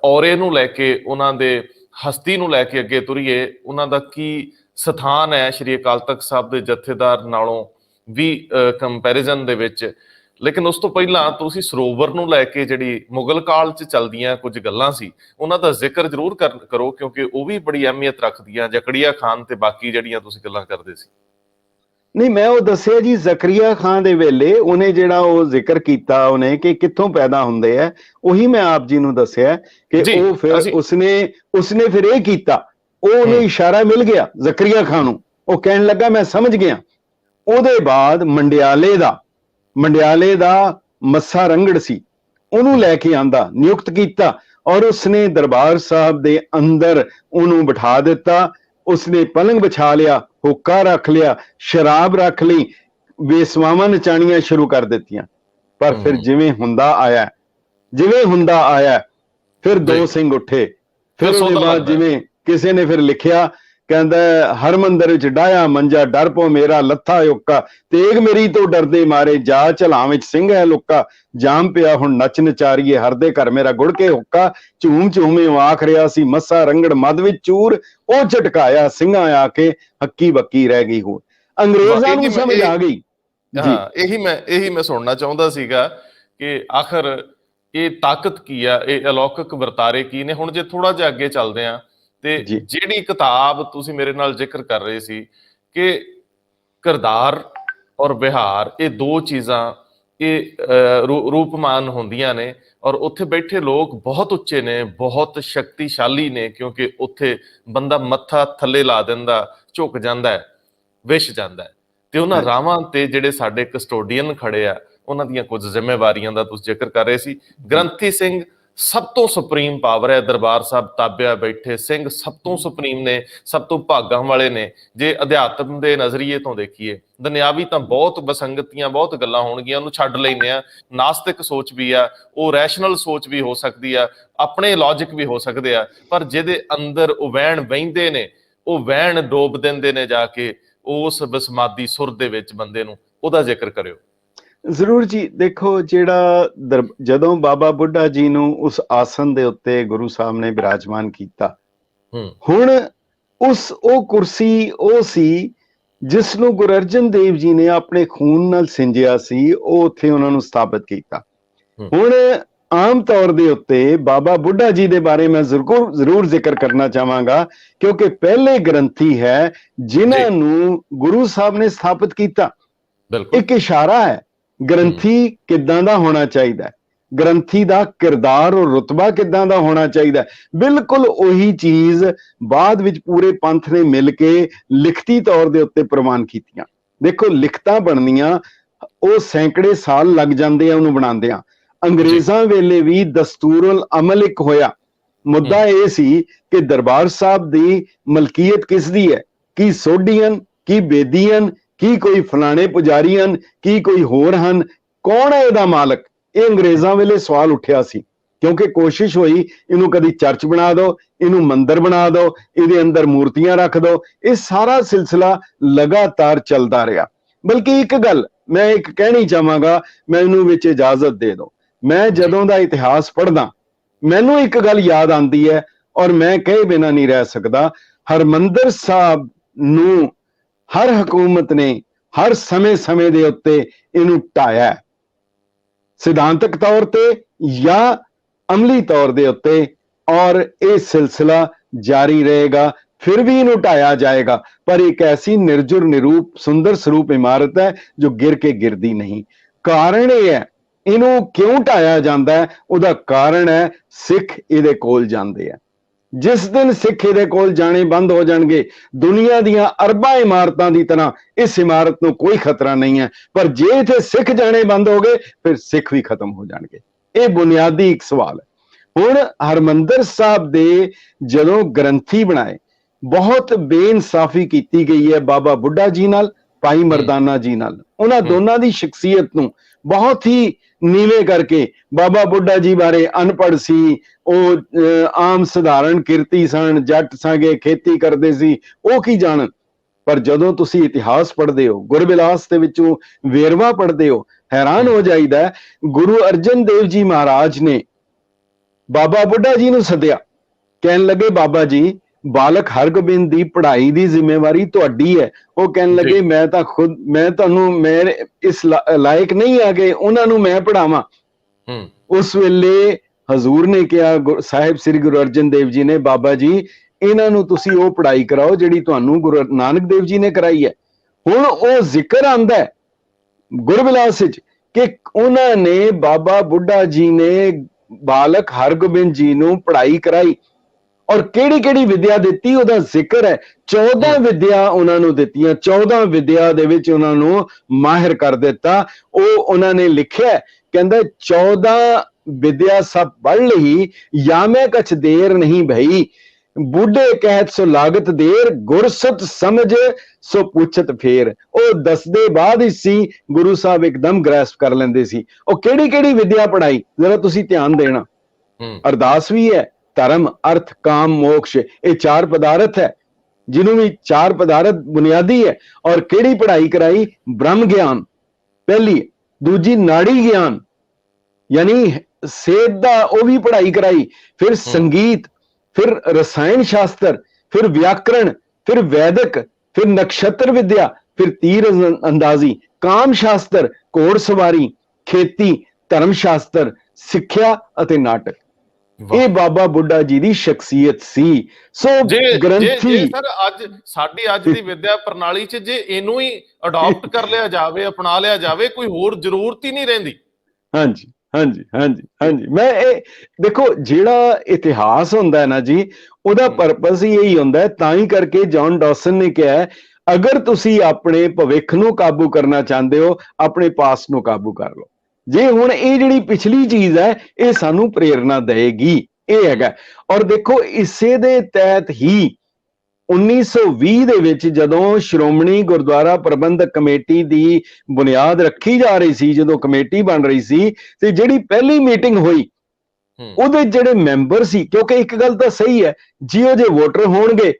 ਔਰੇ ਨੂੰ ਲੈ ਕੇ, ਉਹਨਾਂ ਦੇ ਹਸਤੀ ਨੂੰ ਲੈ ਕੇ ਅੱਗੇ ਤੁਰੀਏ, ਉਹਨਾਂ ਦਾ ਕੀ ਸਥਾਨ ਹੈ ਸ਼੍ਰੀ ਅਕਾਲ ਤਖਤ ਸਾਹਿਬ ਦੇ ਜਥੇਦਾਰ ਨਾਲੋਂ ਵੀ ਕੰਪੈਰੀਜ਼ਨ ਦੇ ਵਿੱਚ। ਲੇਕਿਨ ਉਸ ਤੋਂ ਪਹਿਲਾਂ ਤੁਸੀਂ ਸਰੋਵਰ ਨੂੰ ਲੈ ਕੇ ਜਿਹੜੀ ਮੁਗਲ ਕਾਲ 'ਚ ਚੱਲਦੀਆਂ ਕੁਝ ਗੱਲਾਂ ਸੀ, ਉਹਨਾਂ ਦਾ ਜ਼ਿਕਰ ਜ਼ਰੂਰ ਕਰੋ, ਕਿਉਂਕਿ ਉਹ ਵੀ ਬੜੀ ਅਹਿਮੀਅਤ ਰੱਖਦੀਆਂ। ਜ਼ਕਰੀਆ ਖਾਨ ਤੇ ਬਾਕੀ ਜਿਹੜੀਆਂ ਤੁਸੀਂ ਗੱਲਾਂ ਕਰਦੇ ਸੀ। ਨਹੀਂ, ਮੈਂ ਉਹ ਦੱਸਿਆ ਜੀ, ਜ਼ਕਰੀਆ ਖਾਨ ਦੇ ਵੇਲੇ ਉਹਨੇ ਜਿਹੜਾ ਉਹ ਜ਼ਿਕਰ ਕੀਤਾ ਉਹਨੇ ਕਿ ਕਿੱਥੋਂ ਪੈਦਾ ਹੁੰਦੇ ਆ, ਉਹੀ ਮੈਂ ਆਪ ਜੀ ਨੂੰ ਦੱਸਿਆ ਕਿ ਉਹ ਫਿਰ ਉਸਨੇ ਫਿਰ ਇਹ ਕੀਤਾ, ਉਹਨੂੰ ਇਸ਼ਾਰਾ ਮਿਲ ਗਿਆ ਜ਼ਕਰੀਆ ਖਾਨ ਨੂੰ, ਉਹ ਕਹਿਣ ਲੱਗਾ ਮੈਂ ਸਮਝ ਗਿਆ। ਉਹਦੇ ਬਾਅਦ ਮੰਡਿਆਲੇ ਦਾ ਮੱਸਾ ਰੰਗੜ ਸੀ, ਉਹਨੂੰ ਲੈ ਕੇ ਆਂਦਾ, ਨਿਯੁਕਤ ਕੀਤਾ, ਔਰ ਉਸਨੇ ਦਰਬਾਰ ਸਾਹਿਬ ਦੇ ਅੰਦਰ ਉਹਨੂੰ ਬਿਠਾ ਦਿੱਤਾ। ਉਸਨੇ ਪਲੰਗ ਵਿਛਾ ਲਿਆ, ਹੁੱਕਾ ਰੱਖ ਲਿਆ, ਸ਼ਰਾਬ ਰੱਖ ਲਈ, ਬੇਸਵਾਵਾਂ ਨਚਾਣੀਆਂ ਸ਼ੁਰੂ ਕਰ ਦਿੱਤੀਆਂ। ਪਰ ਫਿਰ ਜਿਵੇਂ ਹੁੰਦਾ ਆਇਆ ਫਿਰ ਦੋ ਸਿੰਘ ਉੱਠੇ। ਫਿਰ ਉਹਦੇ ਬਾਅਦ ਜਿਵੇਂ ਕਿਸੇ ਨੇ ਫਿਰ ਲਿਖਿਆ ਕਹਿੰਦਾ ਹਰਮੰਦਰ ਵਿੱਚ ਡਾਇਆ ਮੰਜਾ ਡਰ ਪੋ ਮੇਰਾ ਲੱਥਾ ਓਕਾ, ਤੇਗ ਮੇਰੀ ਤੋਂ ਡਰਦੇ ਮਾਰੇ ਜਾ ਝਲਾਂ ਵਿੱਚ ਸਿੰਘ ਹੈ ਲੁੱਕਾ, ਜਾਮ ਪਿਆ ਹੁਣ ਨੱਚ ਨਚਾਰੀਏ ਹਰਦੇ ਘਰ ਮੇਰਾ ਗੁੜ ਕੇ ਹੁੱਕਾ, ਝੂਮ ਝੂਮੇ ਆਖ ਰਿਹਾ ਸੀ ਮੱਸਾ ਰੰਗੜ ਮਦ ਵਿੱਚ ਚੂਰ, ਉਹ ਝਟਕਾਇਆ ਸਿੰਘਾਂ ਆ ਕੇ ਹੱਕੀ ਬੱਕੀ ਰਹਿ ਗਈ ਹੋਰ। ਅੰਗਰੇਜ਼ਾਂ ਨੂੰ ਸਮਝ ਆ ਗਈ। ਹਾਂ, ਇਹੀ ਮੈਂ ਸੁਣਨਾ ਚਾਹੁੰਦਾ ਸੀਗਾ ਕਿ ਆਖਰ ਇਹ ਤਾਕਤ ਕੀ ਆ, ਇਹ ਅਲੌਕਿਕ ਵਰਤਾਰੇ ਕੀ ਨੇ। ਹੁਣ ਜੇ ਥੋੜਾ ਜਿਹਾ ਅੱਗੇ ਚੱਲਦੇ ਆ ਤੇ ਜਿਹੜੀ ਕਿਤਾਬ ਤੁਸੀਂ ਮੇਰੇ ਨਾਲ ਜ਼ਿਕਰ ਕਰ ਰਹੇ ਸੀ ਕਿ ਕਿਰਦਾਰ ਔਰ ਵਿਹਾਰ, ਇਹ ਦੋ ਚੀਜ਼ਾਂ ਇਹ ਰੂਪਮਾਨ ਹੁੰਦੀਆਂ ਨੇ, ਔਰ ਉੱਥੇ ਬੈਠੇ ਲੋਕ ਬਹੁਤ ਉੱਚੇ ਨੇ, ਬਹੁਤ ਸ਼ਕਤੀਸ਼ਾਲੀ ਨੇ, ਕਿਉਂਕਿ ਉੱਥੇ ਬੰਦਾ ਮੱਥਾ ਥੱਲੇ ਲਾ ਦਿੰਦਾ, ਝੁਕ ਜਾਂਦਾ ਹੈ, ਵਿਛ ਜਾਂਦਾ ਹੈ। ਤੇ ਉਹਨਾਂ ਰਾਵਾਂ ਤੇ ਜਿਹੜੇ ਸਾਡੇ ਕਸਟੋਡੀਅਨ ਖੜੇ ਆ, ਉਹਨਾਂ ਦੀਆਂ ਕੁਝ ਜ਼ਿੰਮੇਵਾਰੀਆਂ ਦਾ ਤੁਸੀਂ ਜ਼ਿਕਰ ਕਰ ਰਹੇ ਸੀ। ਗ੍ਰੰਥੀ ਸਿੰਘ ਸਭ ਤੋਂ ਸੁਪਰੀਮ ਪਾਵਰ ਹੈ, ਦਰਬਾਰ ਸਾਹਿਬ ਤਾਬਿਆ ਬੈਠੇ ਸਿੰਘ ਸਭ ਤੋਂ ਸੁਪਰੀਮ ਨੇ, ਸਭ ਤੋਂ ਭਾਗਾਂ ਵਾਲੇ ਨੇ। ਜੇ ਅਧਿਆਤਮ ਦੇ ਨਜ਼ਰੀਏ ਤੋਂ ਦੇਖੀਏ, ਦੁਨਿਆਵੀ ਤਾਂ ਬਹੁਤ ਵਸੰਗਤੀਆਂ, ਬਹੁਤ ਗੱਲਾਂ ਹੋਣਗੀਆਂ, ਉਹਨੂੰ ਛੱਡ ਲੈਂਦੇ ਆ। ਨਾਸਤਿਕ ਸੋਚ ਵੀ ਆ, ਉਹ ਰੈਸ਼ਨਲ ਸੋਚ ਵੀ ਹੋ ਸਕਦੀ ਆ, ਆਪਣੇ ਲੌਜਿਕ ਵੀ ਹੋ ਸਕਦੇ ਆ, ਪਰ ਜਿਹਦੇ ਅੰਦਰ ਉਹ ਵਹਿਣ ਵਹਿੰਦੇ ਨੇ, ਉਹ ਵਹਿਣ ਡੋਬ ਦਿੰਦੇ ਨੇ ਜਾ ਕੇ ਉਸ ਬਸਮਾਦੀ ਸੁਰ ਦੇ ਵਿੱਚ ਬੰਦੇ ਨੂੰ। ਉਹਦਾ ਜ਼ਿਕਰ ਕਰਿਓ। ਜ਼ਰੂਰ ਜੀ। ਦੇਖੋ, ਜਿਹੜਾ ਜਦੋਂ ਬਾਬਾ ਬੁੱਢਾ ਜੀ ਨੂੰ ਉਸ ਆਸਨ ਦੇ ਉੱਤੇ ਗੁਰੂ ਸਾਹਿਬ ਨੇ ਬਿਰਾਜਮਾਨ ਕੀਤਾ, ਹੁਣ ਉਹ ਕੁਰਸੀ ਉਹ ਸੀ ਜਿਸ ਨੂੰ ਗੁਰੂ ਅਰਜਨ ਦੇਵ ਜੀ ਨੇ ਆਪਣੇ ਖੂਨ ਨਾਲ ਸਿੰਜਿਆ ਸੀ, ਉਹ ਉੱਥੇ ਉਹਨਾਂ ਨੂੰ ਸਥਾਪਿਤ ਕੀਤਾ। ਹੁਣ ਆਮ ਤੌਰ ਦੇ ਉੱਤੇ ਬਾਬਾ ਬੁੱਢਾ ਜੀ ਦੇ ਬਾਰੇ ਮੈਂ ਜ਼ਰੂਰ ਜ਼ਿਕਰ ਕਰਨਾ ਚਾਹਾਂਗਾ, ਕਿਉਂਕਿ ਪਹਿਲੇ ਗ੍ਰੰਥੀ ਹੈ ਜਿਨ੍ਹਾਂ ਨੂੰ ਗੁਰੂ ਸਾਹਿਬ ਨੇ ਸਥਾਪਿਤ ਕੀਤਾ। ਇੱਕ ਇਸ਼ਾਰਾ ਹੈ ਗ੍ਰੰਥੀ ਕਿੱਦਾਂ ਦਾ ਹੋਣਾ ਚਾਹੀਦਾ, ਗ੍ਰੰਥੀ ਦਾ ਕਿਰਦਾਰ ਔਰ ਰੁਤਬਾ ਕਿੱਦਾਂ ਦਾ ਹੋਣਾ ਚਾਹੀਦਾ। ਬਿਲਕੁਲ ਉਹੀ ਚੀਜ਼ ਬਾਅਦ ਵਿੱਚ ਪੂਰੇ ਪੰਥ ਨੇ ਮਿਲ ਕੇ ਲਿਖਤੀ ਤੌਰ ਦੇ ਉੱਤੇ ਪ੍ਰਵਾਨ ਕੀਤੀਆਂ। ਦੇਖੋ, ਲਿਖਤਾਂ ਬਣਨੀਆਂ ਉਹ ਸੈਂਕੜੇ ਸਾਲ ਲੱਗ ਜਾਂਦੇ ਆ ਉਹਨੂੰ ਬਣਾਉਂਦਿਆਂ। ਅੰਗਰੇਜ਼ਾਂ ਵੇਲੇ ਵੀ ਦਸਤੂਰੁਲ ਅਮਲ ਇੱਕ ਹੋਇਆ। ਮੁੱਦਾ ਇਹ ਸੀ ਕਿ ਦਰਬਾਰ ਸਾਹਿਬ ਦੀ ਮਲਕੀਅਤ ਕਿਸ ਦੀ ਹੈ, ਕੀ ਸੋਢੀਅਨ, ਕੀ ਬੇਦੀਅਨ, ਕੀ ਕੋਈ ਫਲਾਣੇ ਪੁਜਾਰੀ ਹਨ, ਕੀ ਕੋਈ ਹੋਰ ਹਨ, ਕੌਣ ਹੈ ਇਹਦਾ ਮਾਲਕ? ਇਹ ਅੰਗਰੇਜ਼ਾਂ ਵੇਲੇ ਸਵਾਲ ਉੱਠਿਆ ਸੀ, ਕਿਉਂਕਿ ਕੋਸ਼ਿਸ਼ ਹੋਈ ਇਹਨੂੰ ਕਦੀ ਚਰਚ ਬਣਾ ਦਿਓ, ਇਹਨੂੰ ਮੰਦਿਰ ਬਣਾ ਦਿਓ, ਇਹਦੇ ਅੰਦਰ ਮੂਰਤੀਆਂ ਰੱਖ ਦਿਓ। ਇਹ ਸਾਰਾ ਸਿਲਸਿਲਾ ਲਗਾਤਾਰ ਚੱਲਦਾ ਰਿਹਾ। ਬਲਕਿ ਇੱਕ ਗੱਲ ਮੈਂ ਕਹਿਣੀ ਚਾਹਾਂਗਾ, ਮੈਨੂੰ ਵਿੱਚ ਇਜਾਜ਼ਤ ਦੇ ਦਿਓ। ਮੈਂ ਜਦੋਂ ਦਾ ਇਤਿਹਾਸ ਪੜ੍ਹਦਾ ਮੈਨੂੰ ਇੱਕ ਗੱਲ ਯਾਦ ਆਉਂਦੀ ਹੈ, ਔਰ ਮੈਂ ਕਹੇ ਬਿਨਾਂ ਨਹੀਂ ਰਹਿ ਸਕਦਾ। ਹਰਮੰਦਰ ਸਾਹਿਬ ਨੂੰ ਹਰ ਹਕੂਮਤ ਨੇ ਹਰ ਸਮੇਂ ਦੇ ਉੱਤੇ ਇਹਨੂੰ ਢਾਇਆ, ਸਿਧਾਂਤਕ ਤੌਰ ਤੇ ਜਾਂ ਅਮਲੀ ਤੌਰ ਦੇ ਉੱਤੇ, ਔਰ ਇਹ ਸਿਲਸਿਲਾ ਜਾਰੀ ਰਹੇਗਾ। ਫਿਰ ਵੀ ਇਹਨੂੰ ਢਾਇਆ ਜਾਏਗਾ, ਪਰ ਇੱਕ ਐਸੀ ਨਿਰਜੁਰ ਨਿਰੂਪ ਸੁੰਦਰ ਸਰੂਪ ਇਮਾਰਤ ਹੈ ਜੋ ਗਿਰ ਕੇ ਗਿਰਦੀ ਨਹੀਂ। ਕਾਰਨ ਇਹ ਹੈ, ਇਹਨੂੰ ਕਿਉਂ ਢਾਇਆ ਜਾਂਦਾ ਹੈ? ਉਹਦਾ ਕਾਰਨ ਹੈ ਸਿੱਖ ਇਹਦੇ ਕੋਲ ਜਾਂਦੇ ਆ। ਜਿਸ ਦਿਨ ਸਿੱਖ ਇਹਦੇ ਕੋਲ ਜਾਣੇ ਬੰਦ ਹੋ ਜਾਣਗੇ, ਦੁਨੀਆ ਦੀਆਂ ਅਰਬਾਂ ਇਮਾਰਤਾਂ ਦੀ ਤਰ੍ਹਾਂ ਇਸ ਇਮਾਰਤ ਨੂੰ ਕੋਈ ਖਤਰਾ ਨਹੀਂ ਹੈ, ਪਰ ਜੇ ਇੱਥੇ ਸਿੱਖ ਜਾਣੇ ਬੰਦ ਹੋ ਗਏ ਫਿਰ ਸਿੱਖ ਵੀ ਖਤਮ ਹੋ ਜਾਣਗੇ। ਇਹ ਬੁਨਿਆਦੀ ਇੱਕ ਸਵਾਲ ਹੈ। ਹੁਣ ਹਰਮੰਦਰ ਸਾਹਿਬ ਦੇ ਜਦੋਂ ਗ੍ਰੰਥੀ ਬਣਾਏ, ਬਹੁਤ ਬੇਇਨਸਾਫੀ ਕੀਤੀ ਗਈ ਹੈ ਬਾਬਾ ਬੁੱਢਾ ਜੀ ਨਾਲ, ਭਾਈ ਮਰਦਾਨਾ ਜੀ ਨਾਲ। ਉਹਨਾਂ ਦੋਨਾਂ ਦੀ ਸ਼ਖਸੀਅਤ ਨੂੰ ਬਹੁਤ ਹੀ ਨੀਵੇਂ ਕਰਕੇ, ਬਾਬਾ ਬੁੱਢਾ ਜੀ ਬਾਰੇ ਅਨਪੜ੍ਹ ਸੀ, ਉਹ ਆਮ ਸਧਾਰਨ ਕਿਰਤੀ ਸਨ, ਜੱਟ ਸਾਂਗੇ, ਖੇਤੀ ਕਰਦੇ ਸੀ, ਉਹ ਕੀ ਜਾਣਨ। ਪਰ ਜਦੋਂ ਤੁਸੀਂ ਇਤਿਹਾਸ ਪੜ੍ਹਦੇ ਹੋ, ਗੁਰਬਿਲਾਸ ਦੇ ਵਿੱਚੋਂ ਵੇਰਵਾ ਪੜ੍ਹਦੇ ਹੋ, ਹੈਰਾਨ ਹੋ ਜਾਈਦਾ। ਗੁਰੂ ਅਰਜਨ ਦੇਵ ਜੀ ਮਹਾਰਾਜ ਨੇ ਬਾਬਾ ਬੁੱਢਾ ਜੀ ਨੂੰ ਸੱਦਿਆ, ਕਹਿਣ ਲੱਗੇ ਬਾਬਾ ਜੀ, ਬਾਲਕ ਹਰਗੋਬਿੰਦ ਦੀ ਪੜ੍ਹਾਈ ਦੀ ਜ਼ਿੰਮੇਵਾਰੀ ਤੁਹਾਡੀ ਹੈ। ਉਹ ਕਹਿਣ ਲੱਗੇ ਮੈਂ ਇਸ ਲਾਇਕ ਨਹੀਂ ਆ ਕਿ ਉਹਨਾਂ ਨੂੰ ਮੈਂ ਪੜ੍ਹਾਵਾਂ। ਉਸ ਵੇਲੇ ਹਜ਼ੂਰ ਨੇ ਕਿਹਾ, ਸਾਹਿਬ ਸ੍ਰੀ ਗੁਰੂ ਅਰਜਨ ਦੇਵ ਜੀ ਨੇ, ਬਾਬਾ ਜੀ ਇਹਨਾਂ ਨੂੰ ਤੁਸੀਂ ਉਹ ਪੜ੍ਹਾਈ ਕਰਾਓ ਜਿਹੜੀ ਤੁਹਾਨੂੰ ਗੁਰੂ ਨਾਨਕ ਦੇਵ ਜੀ ਨੇ ਕਰਾਈ ਹੈ। ਹੁਣ ਉਹ ਜ਼ਿਕਰ ਆਂਦਾ ਹੈ ਗੁਰਬਿਲਾਸ ਵਿੱਚ ਕਿ ਉਹਨਾਂ ਨੇ, ਬਾਬਾ ਬੁੱਢਾ ਜੀ ਨੇ ਬਾਲਕ ਹਰਗੋਬਿੰਦ ਜੀ ਨੂੰ ਪੜ੍ਹਾਈ ਕਰਾਈ, ਔਰ ਕਿਹੜੀ ਵਿਦਿਆ ਦਿੱਤੀ ਉਹਦਾ ਜ਼ਿਕਰ ਹੈ। 14 ਵਿਦਿਆ ਉਹਨਾਂ ਨੂੰ ਦਿੱਤੀਆਂ, 14 ਵਿਦਿਆ ਦੇ ਵਿੱਚ ਉਹਨਾਂ ਨੂੰ ਮਾਹਿਰ ਕਰ ਦਿੱਤਾ। ਉਹ ਉਹਨਾਂ ਨੇ ਲਿਖਿਆ, ਕਹਿੰਦਾ 14 ਵਿਦਿਆ ਸਭ ਪੜ੍ਹ ਲਈ, ਜਾਂ ਮੈਂ ਕਛ ਦੇਰ ਨਹੀਂ ਭਈ, ਬੁੱਢੇ ਕਹਿਤ ਸੋ ਲਾਗਤ ਦੇਰ, ਗੁਰਸਤ ਸਮਝ ਸੋ ਪੁੱਛਤ ਫੇਰ। ਉਹ ਦੱਸਦੇ ਬਾਅਦ ਹੀ ਸੀ, ਗੁਰੂ ਸਾਹਿਬ ਇੱਕਦਮ ਗ੍ਰੈਸਪ ਕਰ ਲੈਂਦੇ ਸੀ। ਉਹ ਕਿਹੜੀ ਵਿਦਿਆ ਪੜ੍ਹਾਈ, ਜ਼ਰਾ ਤੁਸੀਂ ਧਿਆਨ ਦੇਣਾ। ਅਰਦਾਸ ਵੀ ਹੈ, ਧਰਮ, ਅਰਥ, ਕਾਮ, ਮੋਕਸ਼, ਇਹ 4 ਪਦਾਰਥ ਹੈ। ਜਿਹਨੂੰ ਵੀ 4 ਪਦਾਰਥ ਬੁਨਿਆਦੀ ਹੈ। ਔਰ ਕਿਹੜੀ ਪੜ੍ਹਾਈ ਕਰਾਈ? ਬ੍ਰਹਮ ਗਿਆਨ ਪਹਿਲੀ, ਦੂਜੀ ਨਾੜੀ ਗਿਆਨ ਯਾਨੀ ਸਿਹਤ ਦਾ ਉਹ ਵੀ ਪੜ੍ਹਾਈ ਕਰਾਈ, ਫਿਰ ਸੰਗੀਤ, ਫਿਰ ਰਸਾਇਣ ਸ਼ਾਸਤਰ, ਫਿਰ ਵਿਆਕਰਣ, ਫਿਰ ਵੈਦਿਕ, ਫਿਰ ਨਕਸ਼ਤਰ ਵਿਦਿਆ, ਫਿਰ ਤੀਰ ਅੰਦਾਜ਼ੀ, ਕਾਮ ਸ਼ਾਸਤਰ, ਘੋੜ ਸਵਾਰੀ, ਖੇਤੀ, ਧਰਮ ਸ਼ਾਸਤਰ, ਸਿੱਖਿਆ ਅਤੇ ਨਾਟਕ। ਇਹ ਬਾਬਾ ਬੁੱਢਾ ਜੀ ਦੀ ਸ਼ਖਸੀਅਤ ਸੀ। ਸੋ ਗ੍ਰੰਥੀ ਸਰ ਅੱਜ ਦੀ ਵਿਦਿਆ ਪ੍ਰਣਾਲੀ 'ਚ ਜੇ ਇਹਨੂੰ ਹੀ ਅਡਾਪਟ ਕਰ ਲਿਆ ਜਾਵੇ, ਅਪਣਾ ਲਿਆ ਜਾਵੇ, ਕੋਈ ਹੋਰ ਜ਼ਰੂਰਤ ਹੀ ਨਹੀਂ ਰਹਿੰਦੀ। ਹਾਂਜੀ ਹਾਂਜੀ ਹਾਂਜੀ ਹਾਂਜੀ। ਮੈਂ ਇਹ ਦੇਖੋ, ਜਿਹੜਾ ਇਤਿਹਾਸ ਹੁੰਦਾ ਹੈ ਨਾ ਜੀ, ਉਹਦਾ ਪਰਪਸ ਹੀ ਇਹੀ ਹੁੰਦਾ ਹੈ। ਤਾਂ ਹੀ ਕਰਕੇ ਜੌਨ ਡਾਸਨ ਨੇ ਕਿਹਾ, ਅਗਰ ਤੁਸੀਂ ਆਪਣੇ ਭਵਿੱਖ ਨੂੰ ਕਾਬੂ ਕਰਨਾ ਚਾਹੁੰਦੇ ਹੋ, ਆਪਣੇ ਪਾਸਟ ਨੂੰ ਕਾਬੂ ਕਰ ਲਓ। ਜੇ ਹੁਣ ਇਹ ਜਿਹੜੀ ਪਿਛਲੀ ਚੀਜ਼ ਹੈ, ਇਹ ਸਾਨੂੰ ਪ੍ਰੇਰਨਾ ਦੇਗੀ, ਇਹ ਹੈਗਾ। ਔਰ ਦੇਖੋ, ਇਸੇ ਦੇ ਤਹਿਤ ਹੀ 1920 ਦੇ ਵਿੱਚ ਜਦੋਂ ਸ਼੍ਰੋਮਣੀ ਗੁਰਦੁਆਰਾ ਪ੍ਰਬੰਧਕ ਕਮੇਟੀ ਦੀ ਬੁਨਿਆਦ ਰੱਖੀ ਜਾ ਰਹੀ ਸੀ, ਜਦੋਂ ਕਮੇਟੀ ਬਣ ਰਹੀ ਸੀ, ਤੇ ਜਿਹੜੀ ਪਹਿਲੀ ਮੀਟਿੰਗ ਹੋਈ ਉਹਦੇ ਜਿਹੜੇ ਮੈਂਬਰ ਸੀ, ਕਿਉਂਕਿ ਇੱਕ ਗੱਲ ਤਾਂ ਸਹੀ ਹੈ, ਜਿਹੋ ਜਿਹੇ ਵੋਟਰ ਹੋਣਗੇ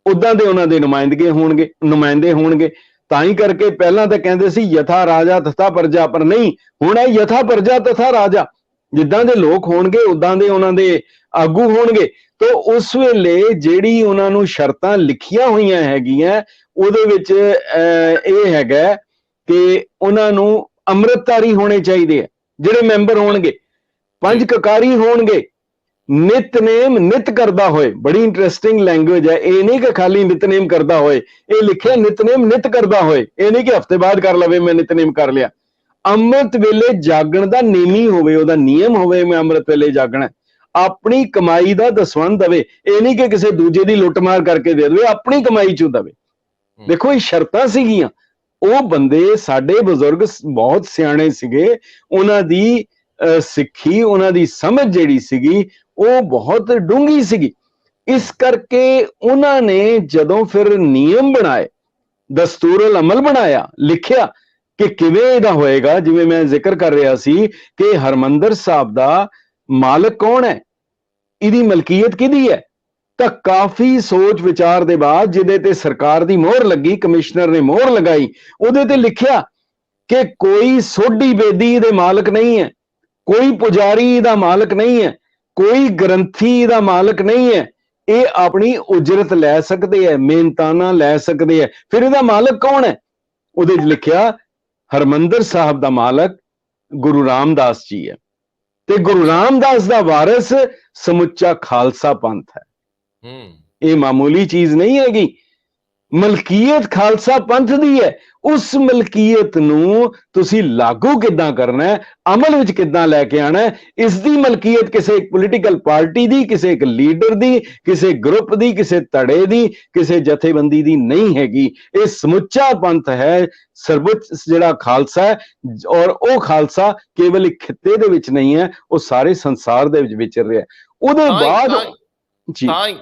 ਉਦਾਂ ਦੇ ਉਹਨਾਂ ਦੇ ਨੁਮਾਇੰਦੇ ਹੋਣਗੇ। ਤਾਂ ਹੀ ਕਰਕੇ ਪਹਿਲਾਂ ਤਾਂ ਕਹਿੰਦੇ ਸੀ ਯਥਾ ਰਾਜਾ ਤਥਾ ਪ੍ਰਜਾ, ਪਰ ਨਹੀਂ, ਹੁਣ ਹੈ ਯਥਾ ਪ੍ਰਜਾ ਤਥਾ ਰਾਜਾ। ਜਿੱਦਾਂ ਦੇ ਲੋਕ ਹੋਣਗੇ ਉਦਾਂ ਦੇ ਉਹਨਾਂ ਦੇ ਆਗੂ ਹੋਣਗੇ। ਤੋ ਉਸ ਵੇਲੇ ਜਿਹੜੀ ਉਹਨਾਂ ਨੂੰ ਸ਼ਰਤਾਂ ਲਿਖੀਆਂ ਹੋਈਆਂ ਹੈਗੀਆਂ, ਉਹਦੇ ਵਿੱਚ ਇਹ ਹੈਗਾ ਕਿ ਉਹਨਾਂ ਨੂੰ ਅੰਮ੍ਰਿਤਧਾਰੀ ਹੋਣੇ ਚਾਹੀਦੇ ਆ ਜਿਹੜੇ ਮੈਂਬਰ ਹੋਣਗੇ, 5 ਕਕਾਰੀ ਹੋਣਗੇ, ਨਿਤਨੇਮ ਨਿਤ ਕਰਦਾ ਹੋਏ। ਬੜੀ ਇੰਟਰਸਟਿੰਗ ਲੈਂਗੁਏਜ ਹੈ, ਇਹ ਨਹੀਂ ਕਿ ਖਾਲੀ ਨਿਤਨੇਮ ਕਰਦਾ ਹੋਏ, ਇਹ ਲਿਖਿਆ ਨਿਤਨੇਮ ਨਿਤ ਕਰਦਾ ਹੋਏ। ਇਹ ਨਹੀਂ ਕਿ ਹਫ਼ਤੇ ਬਾਅਦ ਕਰ ਲਵੇ, ਮੈਂ ਨਿਤਨੇਮ ਕਰ ਲਿਆ। ਅੰਮ੍ਰਿਤ ਵੇਲੇ ਜਾਗਣ ਦਾ ਨੇਮੀ ਹੋਵੇ, ਉਹਦਾ ਨਿਯਮ ਹੋਵੇ, ਮੈਂ ਅੰਮ੍ਰਿਤ ਵੇਲੇ ਜਾਗਣਾ। ਆਪਣੀ ਕਮਾਈ ਦਾ ਦਸਵੰਧ ਦੇਵੇ, ਇਹ ਨਹੀਂ ਕਿ ਕਿਸੇ ਦੂਜੇ ਦੀ ਲੁੱਟਮਾਰ ਕਰਕੇ ਦੇ ਦੇਵੇ, ਆਪਣੀ ਕਮਾਈ ਚੋਂ ਦੇਵੇ। ਦੇਖੋ, ਇਹ ਸ਼ਰਤਾਂ ਸੀਗੀਆਂ। ਉਹ ਬੰਦੇ, ਸਾਡੇ ਬਜ਼ੁਰਗ ਬਹੁਤ ਸਿਆਣੇ ਸੀਗੇ, ਉਹਨਾਂ ਦੀ ਸਿੱਖੀ, ਉਹਨਾਂ ਦੀ ਸਮਝ ਜਿਹੜੀ ਸੀਗੀ ਉਹ ਬਹੁਤ ਡੂੰਘੀ ਸੀਗੀ। ਇਸ ਕਰਕੇ ਉਹਨਾਂ ਨੇ ਜਦੋਂ ਫਿਰ ਨਿਯਮ ਬਣਾਏ, ਦਸਤੂਰਲ ਅਮਲ ਬਣਾਇਆ, ਲਿਖਿਆ ਕਿ ਕਿਵੇਂ ਇਹਦਾ ਹੋਏਗਾ। ਜਿਵੇਂ ਮੈਂ ਜ਼ਿਕਰ ਕਰ ਰਿਹਾ ਸੀ ਕਿ ਹਰਮੰਦਰ ਸਾਹਿਬ ਦਾ ਮਾਲਕ ਕੌਣ ਹੈ, ਇਹਦੀ ਮਲਕੀਅਤ ਕਿਹਦੀ ਹੈ, ਤਾਂ ਕਾਫੀ ਸੋਚ ਵਿਚਾਰ ਦੇ ਬਾਅਦ ਜਿਹਦੇ ਤੇ ਸਰਕਾਰ ਦੀ ਮੋਹਰ ਲੱਗੀ, ਕਮਿਸ਼ਨਰ ਨੇ ਮੋਹਰ ਲਗਾਈ, ਉਹਦੇ ਤੇ ਲਿਖਿਆ ਕਿ ਕੋਈ ਸੋਢੀ ਬੇਦੀ ਇਹਦੇ ਮਾਲਕ ਨਹੀਂ ਹੈ, ਕੋਈ ਪੁਜਾਰੀ ਇਹਦਾ ਮਾਲਕ ਨਹੀਂ ਹੈ, ਕੋਈ ਗ੍ਰੰਥੀ ਇਹਦਾ ਮਾਲਕ ਨਹੀਂ ਹੈ। ਇਹ ਆਪਣੀ ਉਜਰਤ ਲੈ ਸਕਦੇ ਹੈ, ਮਿਹਨਤਾਨਾ ਲੈ ਸਕਦੇ ਹੈ। ਫਿਰ ਇਹਦਾ ਮਾਲਕ ਕੌਣ ਹੈ? ਉਹਦੇ 'ਚ ਲਿਖਿਆ ਹਰਮੰਦਰ ਸਾਹਿਬ ਦਾ ਮਾਲਕ ਗੁਰੂ ਰਾਮਦਾਸ ਜੀ ਹੈ, ਤੇ ਗੁਰੂ ਰਾਮਦਾਸ ਦਾ ਵਾਰਿਸ ਸਮੁੱਚਾ ਖਾਲਸਾ ਪੰਥ ਹੈ। ਇਹ ਮਾਮੂਲੀ ਚੀਜ਼ ਨਹੀਂ ਹੈਗੀ। ਮਲਕੀਅਤ ਖਾਲਸਾ ਪੰਥ ਦੀ ਹੈ। ਉਸ ਮਲਕੀਅਤ ਨੂੰ ਤੁਸੀਂ ਲਾਗੂ ਕਿੱਦਾਂ ਕਰਨਾ ਹੈ, ਅਮਲ ਵਿੱਚ ਕਿੱਦਾਂ ਲੈ ਕੇ ਆਣਾ ਹੈ, ਇਸ ਦੀ ਮਲਕੀਅਤ ਕਿਸੇ ਇੱਕ ਪੋਲੀਟੀਕਲ ਪਾਰਟੀ ਦੀ, ਕਿਸੇ ਇੱਕ ਲੀਡਰ ਦੀ, ਕਿਸੇ ਗਰੁੱਪ ਦੀ, ਕਿਸੇ ਧੜੇ ਦੀ, ਕਿਸੇ ਜਥੇਬੰਦੀ ਦੀ ਨਹੀਂ ਹੈਗੀ। ਇਹ ਸਮੁੱਚਾ ਪੰਥ ਹੈ, ਸਰਵਉੱਚ ਜਿਹੜਾ ਖਾਲਸਾ ਹੈ। ਔਰ ਉਹ ਖਾਲਸਾ ਕੇਵਲ ਇੱਕ ਖਿੱਤੇ ਦੇ ਵਿੱਚ ਨਹੀਂ ਹੈ, ਉਹ ਸਾਰੇ ਸੰਸਾਰ ਦੇ ਵਿੱਚ ਵਿਚਰ ਰਿਹਾ। ਉਹਦੇ ਬਾਅਦ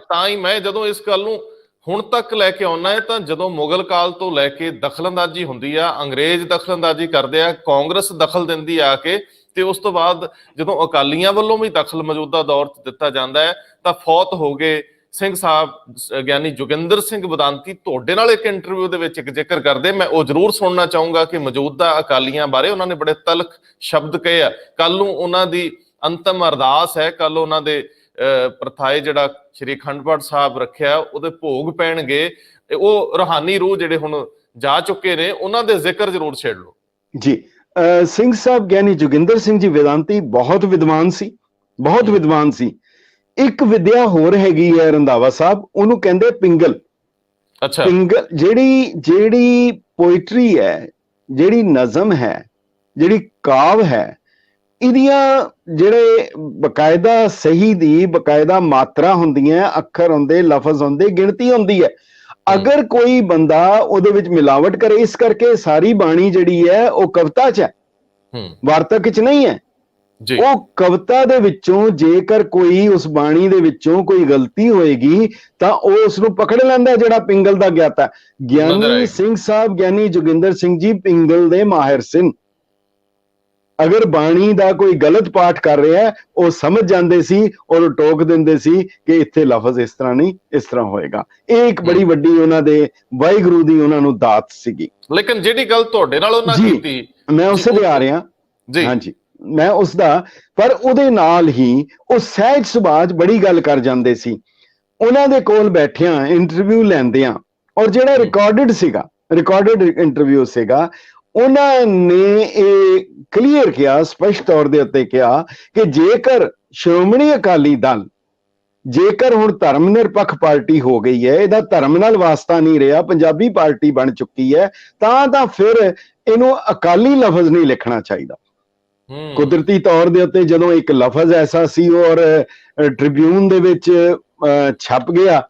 ਤਾਂ ਹੀ ਮੈਂ ਜਦੋਂ ਇਸ ਗੱਲ ਨੂੰ ਹੁਣ ਤੱਕ ਲੈ ਕੇ ਆਉਣਾ ਹੈ, ਤਾਂ ਜਦੋਂ ਮੁਗਲ ਕਾਲ ਤੋਂ ਲੈ ਕੇ ਦਖਲਅੰਦਾਜ਼ੀ ਹੁੰਦੀ ਆ, ਅੰਗਰੇਜ਼ ਦਖਲਅੰਦਾਜ਼ੀ ਕਰਦੇ ਆ, ਕਾਂਗਰਸ ਦਖਲ ਦਿੰਦੀ ਆ ਕੇ, ਤੇ ਉਸ ਤੋਂ ਬਾਅਦ ਜਦੋਂ ਅਕਾਲੀਆਂ ਵੱਲੋਂ ਵੀ ਦਖਲ ਮੌਜੂਦਾ ਦੌਰ 'ਚ ਦਿੱਤਾ ਜਾਂਦਾ ਹੈ, ਤਾਂ ਫੌਤ ਹੋ ਗਏ ਸਿੰਘ ਸਾਹਿਬ ਗਿਆਨੀ ਜੋਗਿੰਦਰ ਸਿੰਘ ਬਦਾਂਤੀ ਤੁਹਾਡੇ ਨਾਲ ਇੱਕ ਇੰਟਰਵਿਊ ਦੇ ਵਿੱਚ ਇੱਕ ਜ਼ਿਕਰ ਕਰਦੇ, ਮੈਂ ਉਹ ਜ਼ਰੂਰ ਸੁਣਨਾ ਚਾਹੂੰਗਾ ਕਿ ਮੌਜੂਦਾ ਅਕਾਲੀਆਂ ਬਾਰੇ ਉਹਨਾਂ ਨੇ ਬੜੇ ਤਲਖ ਸ਼ਬਦ ਕਹੇ ਆ। ਕੱਲ ਨੂੰ ਉਹਨਾਂ ਦੀ ਅੰਤਮ ਅਰਦਾਸ ਹੈ, ਕੱਲ ਉਹਨਾਂ ਦੇ ਪ੍ਰਥਾਏ ਜਿਹੜਾ ਸ਼੍ਰੀ ਅਖੰਡ ਪਾਠ ਸਾਹਿਬ ਰੱਖਿਆ ਉਹਦੇ ਭੋਗ ਪੈਣਗੇ। ਉਹ ਰੂਹਾਨੀ ਰੂਹ ਜਿਹੜੇ ਹੁਣ ਜਾ ਚੁੱਕੇ ਨੇ, ਉਹਨਾਂ ਦੇ ਜ਼ਿਕਰ ਜ਼ਰੂਰ ਛੇੜ ਲਓ ਜੀ। ਸਿੰਘ ਸਾਹਿਬ ਗਿਆਨੀ ਜੋਗਿੰਦਰ ਸਿੰਘ ਜੀ ਵੇਦਾਂਤੀ ਬਹੁਤ ਵਿਦਵਾਨ ਸੀ, ਬਹੁਤ ਵਿਦਵਾਨ ਸੀ। ਇੱਕ ਵਿਦਿਆ ਹੋਰ ਹੈਗੀ ਹੈ ਰੰਧਾਵਾ ਸਾਹਿਬ, ਉਹਨੂੰ ਕਹਿੰਦੇ ਪਿੰਗਲ। ਅੱਛਾ, ਪਿੰਗਲ ਜਿਹੜੀ ਪੋਇਟਰੀ ਹੈ, ਜਿਹੜੀ ਨਜ਼ਮ ਹੈ, ਜਿਹੜੀ ਕਾਵ ਹੈ, ਇਹਦੀਆਂ ਜਿਹੜੇ ਬਕਾਇਦਾ ਸਹੀ ਦੀ ਬਕਾਇਦਾ ਮਾਤਰਾ ਹੁੰਦੀਆਂ, ਅੱਖਰ ਹੁੰਦੇ, ਲਫ਼ਜ਼ ਹੁੰਦੇ, ਗਿਣਤੀ ਹੁੰਦੀ ਹੈ। ਅਗਰ ਕੋਈ ਬੰਦਾ ਉਹਦੇ ਵਿੱਚ ਮਿਲਾਵਟ ਕਰੇ, ਇਸ ਕਰਕੇ ਸਾਰੀ ਬਾਣੀ ਜਿਹੜੀ ਹੈ ਉਹ ਕਵਿਤਾ 'ਚ ਹੈ, ਵਾਰਤਕ 'ਚ ਨਹੀਂ ਹੈ। ਉਹ ਕਵਿਤਾ ਦੇ ਵਿੱਚੋਂ ਜੇਕਰ ਕੋਈ ਉਸ ਬਾਣੀ ਦੇ ਵਿੱਚੋਂ ਕੋਈ ਗਲਤੀ ਹੋਏਗੀ ਤਾਂ ਉਹ ਉਸ ਨੂੰ ਪਕੜ ਲੈਂਦਾ, ਜਿਹੜਾ ਪਿੰਗਲ ਦਾ ਗਿਆਤਾ। ਗਿਆਨੀ ਸਿੰਘ ਸਾਹਿਬ ਗਿਆਨੀ ਜੋਗਿੰਦਰ ਸਿੰਘ ਜੀ ਪਿੰਗਲ ਦੇ ਮਾਹਿਰ ਸਨ। ਅਗਰ ਬਾਣੀ ਦਾ ਕੋਈ ਗਲਤ ਪਾਠ ਕਰ ਰਿਹਾ ਹੈ, ਉਹ ਸਮਝ ਜਾਂਦੇ ਸੀ ਔਰ ਟੋਕ ਦਿੰਦੇ ਸੀ ਕਿ ਇੱਥੇ ਲਫ਼ਜ਼ ਇਸ ਤਰ੍ਹਾਂ ਨਹੀਂ, ਇਸ ਤਰ੍ਹਾਂ ਹੋਏਗਾ। ਇਹ ਇੱਕ ਬੜੀ ਵੱਡੀ ਉਹਨਾਂ ਦੇ ਵਾਹਿਗੁਰੂ ਦੀ ਉਹਨਾਂ ਨੂੰ ਦਾਤ ਸੀਗੀ। ਲੇਕਿਨ ਜਿਹੜੀ ਗੱਲ ਤੁਹਾਡੇ ਨਾਲ ਉਹਨਾਂ ਜੀ, ਕੀਤੀ, ਮੈਂ ਉਸੇ ਤੇ ਆ ਰਿਹਾ ਜੀ। ਹਾਂਜੀ, ਮੈਂ ਉਸ ਦਾ, ਪਰ ਉਹਦੇ ਨਾਲ ਹੀ ਉਹ ਸਹਿਜ ਸੁਭਾਅ 'ਚ ਬੜੀ ਗੱਲ ਕਰ ਜਾਂਦੇ ਸੀ। ਉਹਨਾਂ ਦੇ ਕੋਲ ਬੈਠਿਆਂ ਇੰਟਰਵਿਊ ਲੈਂਦਿਆਂ, ਔਰ ਜਿਹੜਾ ਰਿਕਾਰਡਡ ਇੰਟਰਵਿਊ ਸੀਗਾ, ਉਹਨਾਂ ਨੇ ਇਹ ਕਲੀਅਰ ਕਿਹਾ, ਸਪਸ਼ਟ ਤੌਰ ਦੇ ਉੱਤੇ ਕਿਹਾ ਕਿ ਜੇਕਰ ਸ਼੍ਰੋਮਣੀ ਅਕਾਲੀ ਦਲ ਜੇਕਰ ਹੁਣ ਧਰਮ ਨਿਰਪੱਖ ਪਾਰਟੀ ਹੋ ਗਈ ਹੈ, ਇਹਦਾ ਧਰਮ ਨਾਲ ਵਾਸਤਾ ਨਹੀਂ ਰਿਹਾ, ਪੰਜਾਬੀ ਪਾਰਟੀ ਬਣ ਚੁੱਕੀ ਹੈ, ਤਾਂ ਫਿਰ ਇਹਨੂੰ ਅਕਾਲੀ ਲਫ਼ਜ਼ ਨਹੀਂ ਲਿਖਣਾ ਚਾਹੀਦਾ। ਕੁਦਰਤੀ ਤੌਰ ਦੇ ਉੱਤੇ ਜਦੋਂ ਇੱਕ ਲਫ਼ਜ਼ ਐਸਾ ਸੀ ਔਰ ਟ੍ਰਿਬਿਊਨ ਦੇ ਵਿੱਚ ਛਪ ਗਿਆ,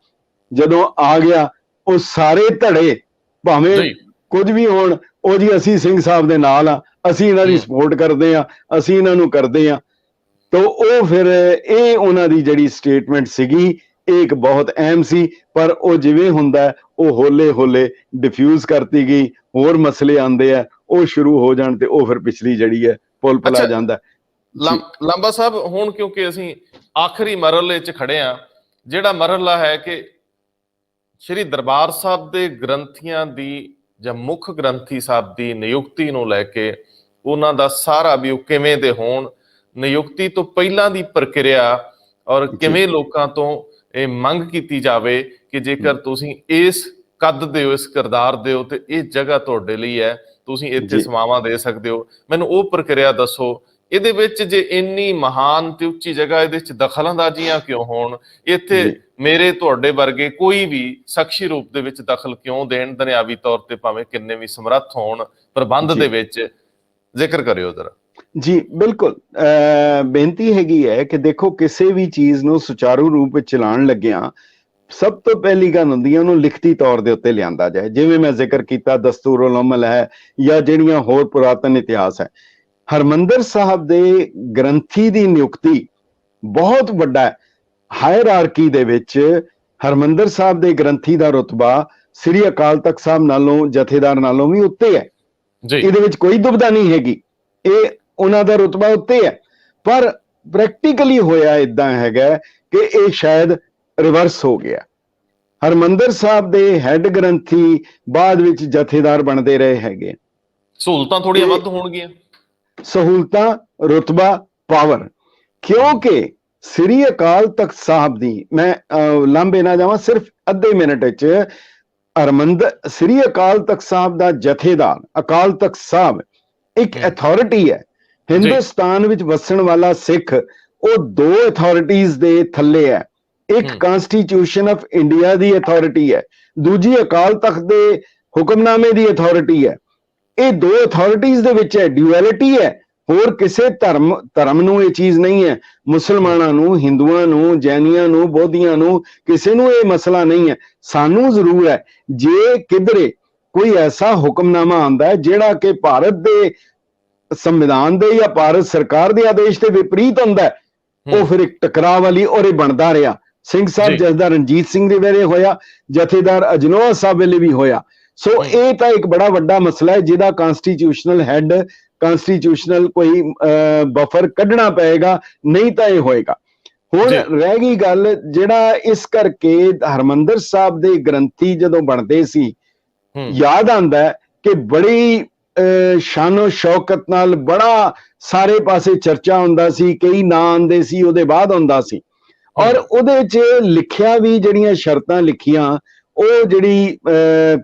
ਜਦੋਂ ਆ ਗਿਆ, ਉਹ ਸਾਰੇ ਧੜੇ ਭਾਵੇਂ ਕੁਝ ਵੀ ਹੋਣ, ਉਹ ਜੀ ਅਸੀਂ ਸਿੰਘ ਸਾਹਿਬ ਦੇ ਨਾਲ ਆ, ਅਸੀਂ ਇਹਨਾਂ ਦੀ ਸਪੋਰਟ ਕਰਦੇ ਆ, ਅਸੀਂ ਇਹਨਾਂ ਨੂੰ ਕਰਦੇ ਆ। ਤਾਂ ਉਹ ਫਿਰ ਇਹ ਉਹਨਾਂ ਦੀ ਜਿਹੜੀ ਸਟੇਟਮੈਂਟ ਸੀਗੀ, ਇਹ ਇੱਕ ਬਹੁਤ ਅਹਿਮ ਸੀ, ਪਰ ਉਹ ਜਿਵੇਂ ਹੁੰਦਾ ਉਹ ਹੌਲੇ ਹੌਲੇ ਡਿਫਿਊਜ਼ ਕਰਤੀ ਗਈ। ਹੋਰ ਮਸਲੇ ਆਉਂਦੇ ਆ, ਉਹ ਸ਼ੁਰੂ ਹੋ ਜਾਣ ਤੇ ਉਹ ਫਿਰ ਪਿਛਲੀ ਜਿਹੜੀ ਹੈ ਪੁਲ ਪਲਾ ਜਾਂਦਾ। ਲਾਂਬਾ ਸਾਹਿਬ, ਹੁਣ ਕਿਉਂਕਿ ਅਸੀਂ ਆਖਰੀ ਮਰਹਲੇ 'ਚ ਖੜੇ ਆ, ਜਿਹੜਾ ਮਰਹਲਾ ਹੈ ਕਿ ਸ਼੍ਰੀ ਦਰਬਾਰ ਸਾਹਿਬ ਦੇ ਗ੍ਰੰਥੀਆਂ ਦੀ ਜਾਂ ਮੁੱਖ ਗ੍ਰੰਥੀ ਸਾਹਿਬ ਦੀ ਨਿਯੁਕਤੀ ਨੂੰ ਲੈ ਕੇ ਉਹਨਾਂ ਦਾ ਸਾਰਾ ਵੀ ਉਹ ਕਿਵੇਂ ਦੇ ਹੋਣ, ਨਿਯੁਕਤੀ ਤੋਂ ਪਹਿਲਾਂ ਦੀ ਪ੍ਰਕਿਰਿਆ, ਔਰ ਕਿਵੇਂ ਲੋਕਾਂ ਤੋਂ ਇਹ ਮੰਗ ਕੀਤੀ ਜਾਵੇ ਕਿ ਜੇਕਰ ਤੁਸੀਂ ਇਸ ਕੱਦ ਦੇ ਹੋ, ਇਸ ਕਿਰਦਾਰ ਦੇ ਹੋ, ਤੇ ਇਹ ਜਗ੍ਹਾ ਤੁਹਾਡੇ ਲਈ ਹੈ, ਤੁਸੀਂ ਇੱਥੇ ਸੇਵਾਵਾਂ ਦੇ ਸਕਦੇ ਹੋ। ਮੈਨੂੰ ਉਹ ਪ੍ਰਕਿਰਿਆ ਦੱਸੋ। ਇਹਦੇ ਵਿੱਚ ਜੇ ਇੰਨੀ ਮਹਾਨ ਤੇ ਉੱਚੀ ਜਗ੍ਹਾ, ਇਹਦੇ ਵਿੱਚ ਦਖਲਅੰਦਾਜ਼ੀਆਂ ਕਿਉਂ ਹੋਣ? ਇੱਥੇ ਮੇਰੇ ਤੁਹਾਡੇ ਵਰਗੇ ਕੋਈ ਵੀ ਸ਼ਖਸੀ ਰੂਪ ਦੇ ਵਿੱਚ ਦਖਲ ਕਿਉਂ ਦੇਣ? ਦੁਨਿਆਵੀ ਤੌਰ ਤੇ ਭਾਵੇਂ ਕਿੰਨੇ ਵੀ ਸਮਰੱਥ ਹੋਣ ਪ੍ਰਬੰਧ ਦੇ ਵਿੱਚ, ਜ਼ਿਕਰ ਕਰਿਓ ਜ਼ਰਾ। ਜੀ ਬਿਲਕੁਲ, ਬੇਨਤੀ ਹੈਗੀ ਹੈ ਕਿ ਦੇਖੋ, ਕਿਸੇ ਵੀ ਚੀਜ਼ ਨੂੰ ਸੁਚਾਰੂ ਰੂਪ ਵਿੱਚ ਚਲਾਉਣ ਲੱਗਿਆਂ ਸਭ ਤੋਂ ਪਹਿਲੀ ਗੱਲ ਹੁੰਦੀ ਹੈ ਉਹਨੂੰ ਲਿਖਤੀ ਤੌਰ ਦੇ ਉੱਤੇ ਲਿਆਂਦਾ ਜਾਏ। ਜਿਵੇਂ ਮੈਂ ਜ਼ਿਕਰ ਕੀਤਾ ਦਸਤੂਰੁਲ ਅਮਲ ਹੈ ਜਾਂ ਜਿਹੜੀਆਂ ਹੋਰ ਪੁਰਾਤਨ ਇਤਿਹਾਸ ਹੈ। ਹਰਮੰਦਰ ਸਾਹਿਬ ਦੇ ਗ੍ਰੰਥੀ ਦੀ ਨਿਯੁਕਤੀ ਬਹੁਤ ਵੱਡਾ ਹੈ। ਹਾਇਰਾਰਕੀ ਦੇ ਵਿੱਚ ਹਰਮੰਦਰ ਸਾਹਿਬ ਦੇ ਗ੍ਰੰਥੀ ਦਾ ਰੁਤਬਾ ਸ੍ਰੀ ਅਕਾਲ ਤਖਤ ਸਾਹਿਬ ਨਾਲੋਂ, ਜਥੇਦਾਰ ਨਾਲੋਂ ਵੀ ਉੱਤੇ ਹੈ। ਇਹਦੇ ਵਿੱਚ ਕੋਈ ਦੁਬਿਧਾ ਨਹੀਂ ਹੈਗੀ, ਇਹ ਉਹਨਾਂ ਦਾ ਰੁਤਬਾ ਉੱਤੇ ਹੈ। ਪਰ ਪ੍ਰੈਕਟੀਕਲੀ ਹੋਇਆ ਇਦਾਂ ਹੈਗਾ ਕਿ ਇਹ ਸ਼ਾਇਦ ਰਿਵਰਸ ਹੋ ਗਿਆ। ਹਰਮੰਦਰ ਸਾਹਿਬ ਦੇ ਹੈੱਡ ਗ੍ਰੰਥੀ ਬਾਅਦ ਵਿੱਚ ਜਥੇਦਾਰ ਬਣਦੇ ਰਹੇ ਹੈਗੇ। ਸਹੂਲਤਾਂ ਥੋੜੀਆਂ ਵੱਧ ਹੋਣਗੀਆਂ, ਸਹੂਲਤਾਂ, ਰੁਤਬਾ, ਪਾਵਰ, ਕਿਉਂਕਿ ਸ੍ਰੀ ਅਕਾਲ ਤਖਤ ਸਾਹਿਬ ਦੀ, ਮੈਂ ਲਾਂਭੇ ਨਾ ਜਾਵਾਂ, ਸਿਰਫ ਅੱਧੇ ਮਿੰਟ ਵਿੱਚ, ਸ੍ਰੀ ਅਕਾਲ ਤਖਤ ਸਾਹਿਬ ਦਾ ਜਥੇਦਾਰ, ਅਕਾਲ ਤਖਤ ਸਾਹਿਬ ਇੱਕ ਅਥਾਰਟੀ ਹੈ। ਹਿੰਦੁਸਤਾਨ ਵਿੱਚ ਵਸਣ ਵਾਲਾ ਸਿੱਖ ਉਹ ਦੋ ਅਥਾਰਟੀਜ਼ ਦੇ ਥੱਲੇ ਹੈ। ਇੱਕ constitution of India the authority ਹੈ, ਦੂਜੀ ਅਕਾਲ ਤਖਤ ਦੇ ਹੁਕਮਨਾਮੇ ਦੀ ਅਥਾਰਟੀ ਹੈ। ਇਹ ਦੋ ਅਥਾਰਟੀਜ਼ ਦੇ ਵਿੱਚ ਹੈ, ਡਿਊਐਲਿਟੀ ਹੈ। ਹੋਰ ਕਿਸੇ ਧਰਮ ਨੂੰ ਇਹ ਚੀਜ਼ ਨਹੀਂ ਹੈ। ਮੁਸਲਮਾਨਾਂ ਨੂੰ, ਹਿੰਦੂਆਂ ਨੂੰ, ਜੈਨੀਆਂ ਨੂੰ, ਬੋਧੀਆਂ ਨੂੰ, ਕਿਸੇ ਨੂੰ ਇਹ ਮਸਲਾ ਨਹੀਂ ਹੈ। ਸਾਨੂੰ ਜ਼ਰੂਰ ਹੈ, ਜੇ ਕਿਧਰੇ ਕੋਈ ਐਸਾ ਹੁਕਮਨਾਮਾ ਆਉਂਦਾ ਹੈ ਜਿਹੜਾ ਕਿ ਭਾਰਤ ਦੇ ਸੰਵਿਧਾਨ ਦੇ ਜਾਂ ਭਾਰਤ ਸਰਕਾਰ ਦੇ ਆਦੇਸ਼ ਦੇ ਵਿਪਰੀਤ ਹੁੰਦਾ ਹੈ, ਉਹ ਫਿਰ ਇੱਕ ਟਕਰਾਅ ਵਾਲੀ, ਔਰ ਇਹ ਬਣਦਾ ਰਿਹਾ। ਸਿੰਘ ਸਾਹਿਬ ਜਥੇਦਾਰ ਰਣਜੀਤ ਸਿੰਘ ਦੇ ਵੇਲੇ ਹੋਇਆ, ਜਥੇਦਾਰ ਅਜਨੋਆ ਸਾਹਿਬ ਵੇਲੇ ਵੀ ਹੋਇਆ। ਸੋ ਇਹ ਤਾਂ ਇੱਕ ਬੜਾ ਵੱਡਾ ਮਸਲਾ ਹੈ ਜਿਹਦਾ ਕਨਸਟੀਟਿਊਸ਼ਨਲ ਹੈਡ, ਕਨਸਟੀਟਿਊਸ਼ਨਲ ਕੋਈ ਬਫਰ ਕੱਢਣਾ ਪਏਗਾ, ਨਹੀਂ ਤਾਂ ਇਹ ਹੋਏਗਾ। ਹੁਣ ਰਹਿ ਗਈ ਗੱਲ, ਜਿਹੜਾ ਇਸ ਕਰਕੇ ਹਰਮੰਦਰ ਸਾਹਿਬ ਦੇ ਗ੍ਰੰਥੀ ਜਦੋਂ ਬਣਦੇ ਸੀ, ਯਾਦ ਆਉਂਦਾ ਕਿ ਬੜੀ ਸ਼ਾਨੋ ਸ਼ੌਕਤ ਨਾਲ, ਬੜਾ ਸਾਰੇ ਪਾਸੇ ਚਰਚਾ ਹੁੰਦਾ ਸੀ, ਕਈ ਨਾਂ ਆਉਂਦੇ ਸੀ, ਉਹਦੇ ਬਾਅਦ ਹੁੰਦਾ ਸੀ। ਔਰ ਉਹਦੇ 'ਚ ਲਿਖਿਆ ਵੀ, ਜਿਹੜੀਆਂ ਸ਼ਰਤਾਂ ਲਿਖੀਆਂ, ਉਹ ਜਿਹੜੀ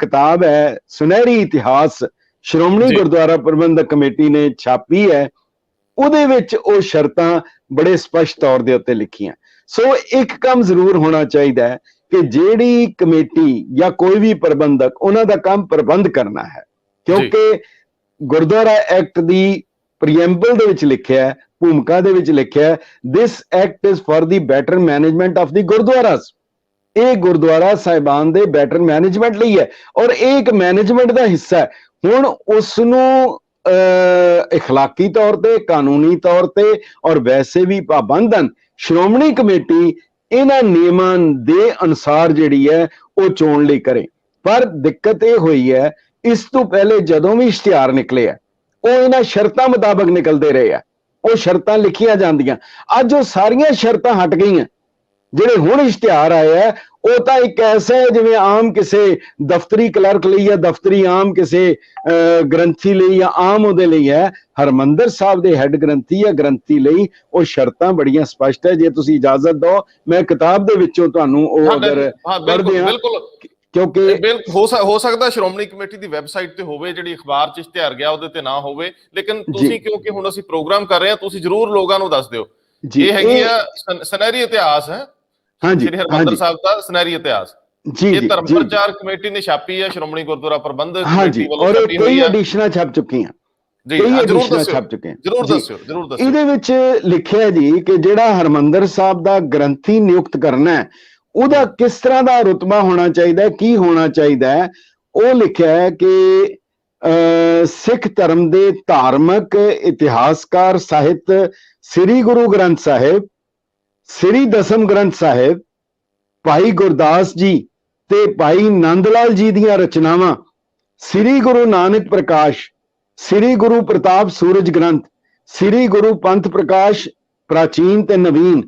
ਕਿਤਾਬ ਹੈ ਸੁਨਹਿਰੀ ਇਤਿਹਾਸ, ਸ਼੍ਰੋਮਣੀ ਗੁਰਦੁਆਰਾ ਪ੍ਰਬੰਧਕ ਕਮੇਟੀ ਨੇ ਛਾਪੀ ਹੈ, ਉਹਦੇ ਵਿੱਚ ਉਹ ਸ਼ਰਤਾਂ ਬੜੇ ਸਪਸ਼ਟ ਤੌਰ ਦੇ ਉੱਤੇ ਲਿਖੀਆਂ। ਸੋ ਇੱਕ ਕੰਮ ਜ਼ਰੂਰ ਹੋਣਾ ਚਾਹੀਦਾ ਹੈ ਕਿ ਜਿਹੜੀ ਕਮੇਟੀ ਜਾਂ ਕੋਈ ਵੀ ਪ੍ਰਬੰਧਕ, ਉਹਨਾਂ ਦਾ ਕੰਮ ਪ੍ਰਬੰਧ ਕਰਨਾ ਹੈ। ਕਿਉਂਕਿ ਗੁਰਦੁਆਰਾ ਐਕਟ ਦੀ ਪ੍ਰੀਐਂਬਲ ਦੇ ਵਿੱਚ ਲਿਖਿਆ ਹੈ, ਭੂਮਿਕਾ ਦੇ ਵਿੱਚ ਲਿਖਿਆ, this act is for the better management of the gurdwaras. ਇਹ ਗੁਰਦੁਆਰਾ ਸਾਹਿਬਾਨ ਦੇ ਬੈਟਰ ਮੈਨੇਜਮੈਂਟ ਲਈ ਹੈ, ਔਰ ਇਹ ਇੱਕ ਮੈਨੇਜਮੈਂਟ ਦਾ ਹਿੱਸਾ ਹੈ। ਹੁਣ ਉਸ ਨੂੰ ਇਖਲਾਕੀ ਤੌਰ ਤੇ, ਕਾਨੂੰਨੀ ਤੌਰ ਤੇ, ਔਰ ਵੈਸੇ ਵੀ ਪਾਬੰਦਨ ਸ਼੍ਰੋਮਣੀ ਕਮੇਟੀ ਇਹਨਾਂ ਨਿਯਮਾਂ ਦੇ ਅਨੁਸਾਰ ਜਿਹੜੀ ਹੈ ਉਹ ਚੋਣ ਲਈ ਕਰੇ। ਪਰ ਦਿੱਕਤ ਇਹ ਹੋਈ ਹੈ, ਇਸ ਤੋਂ ਪਹਿਲੇ ਜਦੋਂ ਵੀ ਇਸ਼ਤਿਹਾਰ ਨਿਕਲੇ ਹੈ, ਉਹ ਇਹਨਾਂ ਸ਼ਰਤਾਂ ਮੁਤਾਬਕ ਨਿਕਲਦੇ ਰਹੇ ਆ, ਉਹ ਸ਼ਰਤਾਂ ਲਿਖੀਆਂ ਜਾਂਦੀਆਂ। ਅੱਜ ਉਹ ਸਾਰੀਆਂ ਸ਼ਰਤਾਂ ਹਟ ਗਈਆਂ। ਜਿਹੜੇ ਹੁਣ ਇਸ਼ਤਿਹਾਰ ਆਏ ਆ ਉਹ ਤਾਂ ਇੱਕ ਐਸਾ ਹੈ ਜਿਵੇਂ ਆਮ ਕਿਸੇ ਦਫ਼ਤਰੀ ਕਲਰਕ ਲਈ ਜਾਂ ਦਫ਼ਤਰੀ ਆਮ ਕਿਸੇ ਗ੍ਰੰਥੀ ਲਈ ਜਾਂ ਆਮ ਉਹਦੇ ਲਈ ਹੈ। ਹਰਮੰਦਰ ਸਾਹਿਬ ਦੇ ਹੈੱਡ ਗ੍ਰੰਥੀ ਜਾਂ ਗ੍ਰੰਥੀ ਲਈ ਉਹ ਸ਼ਰਤਾਂ ਬੜੀਆਂ ਸਪਸ਼ਟ ਹੈ। ਜੇ ਤੁਸੀਂ ਇਜਾਜ਼ਤ ਦਿਓ ਮੈਂ ਕਿਤਾਬ ਦੇ ਵਿੱਚੋਂ ਤੁਹਾਨੂੰ ਉਹ ਅਗਰ ਪੜ੍ਹਦੇ ਹਾਂ, ਕਿਉਂਕਿ ਹੋ ਸਕਦਾ ਸ਼੍ਰੋਮਣੀ ਕਮੇਟੀ ਦੀ ਵੈਬਸਾਈਟ ਤੇ ਹੋਵੇ, ਜਿਹੜੀ ਅਖਬਾਰ 'ਚ ਇਸ਼ਤਿਹਾਰ ਗਿਆ ਉਹਦੇ ਤੇ ਨਾ ਹੋਵੇ, ਲੇਕਿਨ ਤੁਸੀਂ ਕਿਉਂਕਿ ਹੁਣ ਅਸੀਂ ਪ੍ਰੋਗਰਾਮ ਕਰ ਰਹੇ ਹਾਂ, ਤੁਸੀਂ ਜ਼ਰੂਰ ਲੋਕਾਂ ਨੂੰ ਦੱਸ ਦਿਓ। ਇਹ ਹੈਗੀ ਆ ਸੁਨਹਿਰੀ ਇਤਿਹਾਸ ਹੈ ਸ਼੍ਰੀ ਹਰਿਮੰਦਰ ਸਾਹਿਬ ਦਾ, ਸੁਨਹਿਰੀ ਇਤਿਹਾਸ। ਇਹ ਧਰਮ ਪ੍ਰਚਾਰ ਕਮੇਟੀ ਨੇ ਛਾਪੀ ਹੈ, ਸ਼੍ਰੋਮਣੀ ਗੁਰਦੁਆਰਾ ਪ੍ਰਬੰਧਕ ਕਮੇਟੀ ਵੱਲੋਂ ਛਾਪੀ ਹੋਈ ਹੈ। ਐਡੀਸ਼ਨਾਂ ਛਪ ਚੁੱਕੀਆਂ ਜੀ, ਜਰੂਰ ਦੱਸਿਓ। ਇਹਦੇ ਵਿੱਚ ਲਿਖਿਆ ਜੀ ਕਿ ਜਿਹੜਾ ਹਰਮੰਦਰ ਸਾਹਿਬ ਦਾ ਗ੍ਰੰਥੀ ਨਿਯੁਕਤ ਕਰਨਾ ਹੈ, ਉਹਦਾ ਕਿਸ ਤਰ੍ਹਾਂ ਦਾ ਰੁਤਬਾ ਹੋਣਾ ਚਾਹੀਦਾ ਹੈ, ਕੀ ਹੋਣਾ ਚਾਹੀਦਾ ਹੈ। ਉਹ ਲਿਖਿਆ ਹੈ ਕਿ ਸਿੱਖ ਧਰਮ ਦੇ ਧਾਰਮਿਕ ਇਤਿਹਾਸਕਾਰ ਸਾਹਿਤ ਸ੍ਰੀ ਗੁਰੂ ਗ੍ਰੰਥ ਸਾਹਿਬ, ਸ੍ਰੀ ਦਸਮ ਗ੍ਰੰਥ ਸਾਹਿਬ, ਭਾਈ ਗੁਰਦਾਸ ਜੀ ਤੇ ਭਾਈ ਨੰਦ ਲਾਲ ਜੀ ਦੀਆਂ ਰਚਨਾਵਾਂ, ਸ੍ਰੀ ਗੁਰੂ ਨਾਨਕ ਪ੍ਰਕਾਸ਼, ਸ੍ਰੀ ਗੁਰੂ ਪ੍ਰਤਾਪ ਸੂਰਜ ਗ੍ਰੰਥ, ਸ੍ਰੀ ਗੁਰੂ ਪੰਥ ਪ੍ਰਕਾਸ਼ ਪ੍ਰਾਚੀਨ ਤੇ ਨਵੀਨ,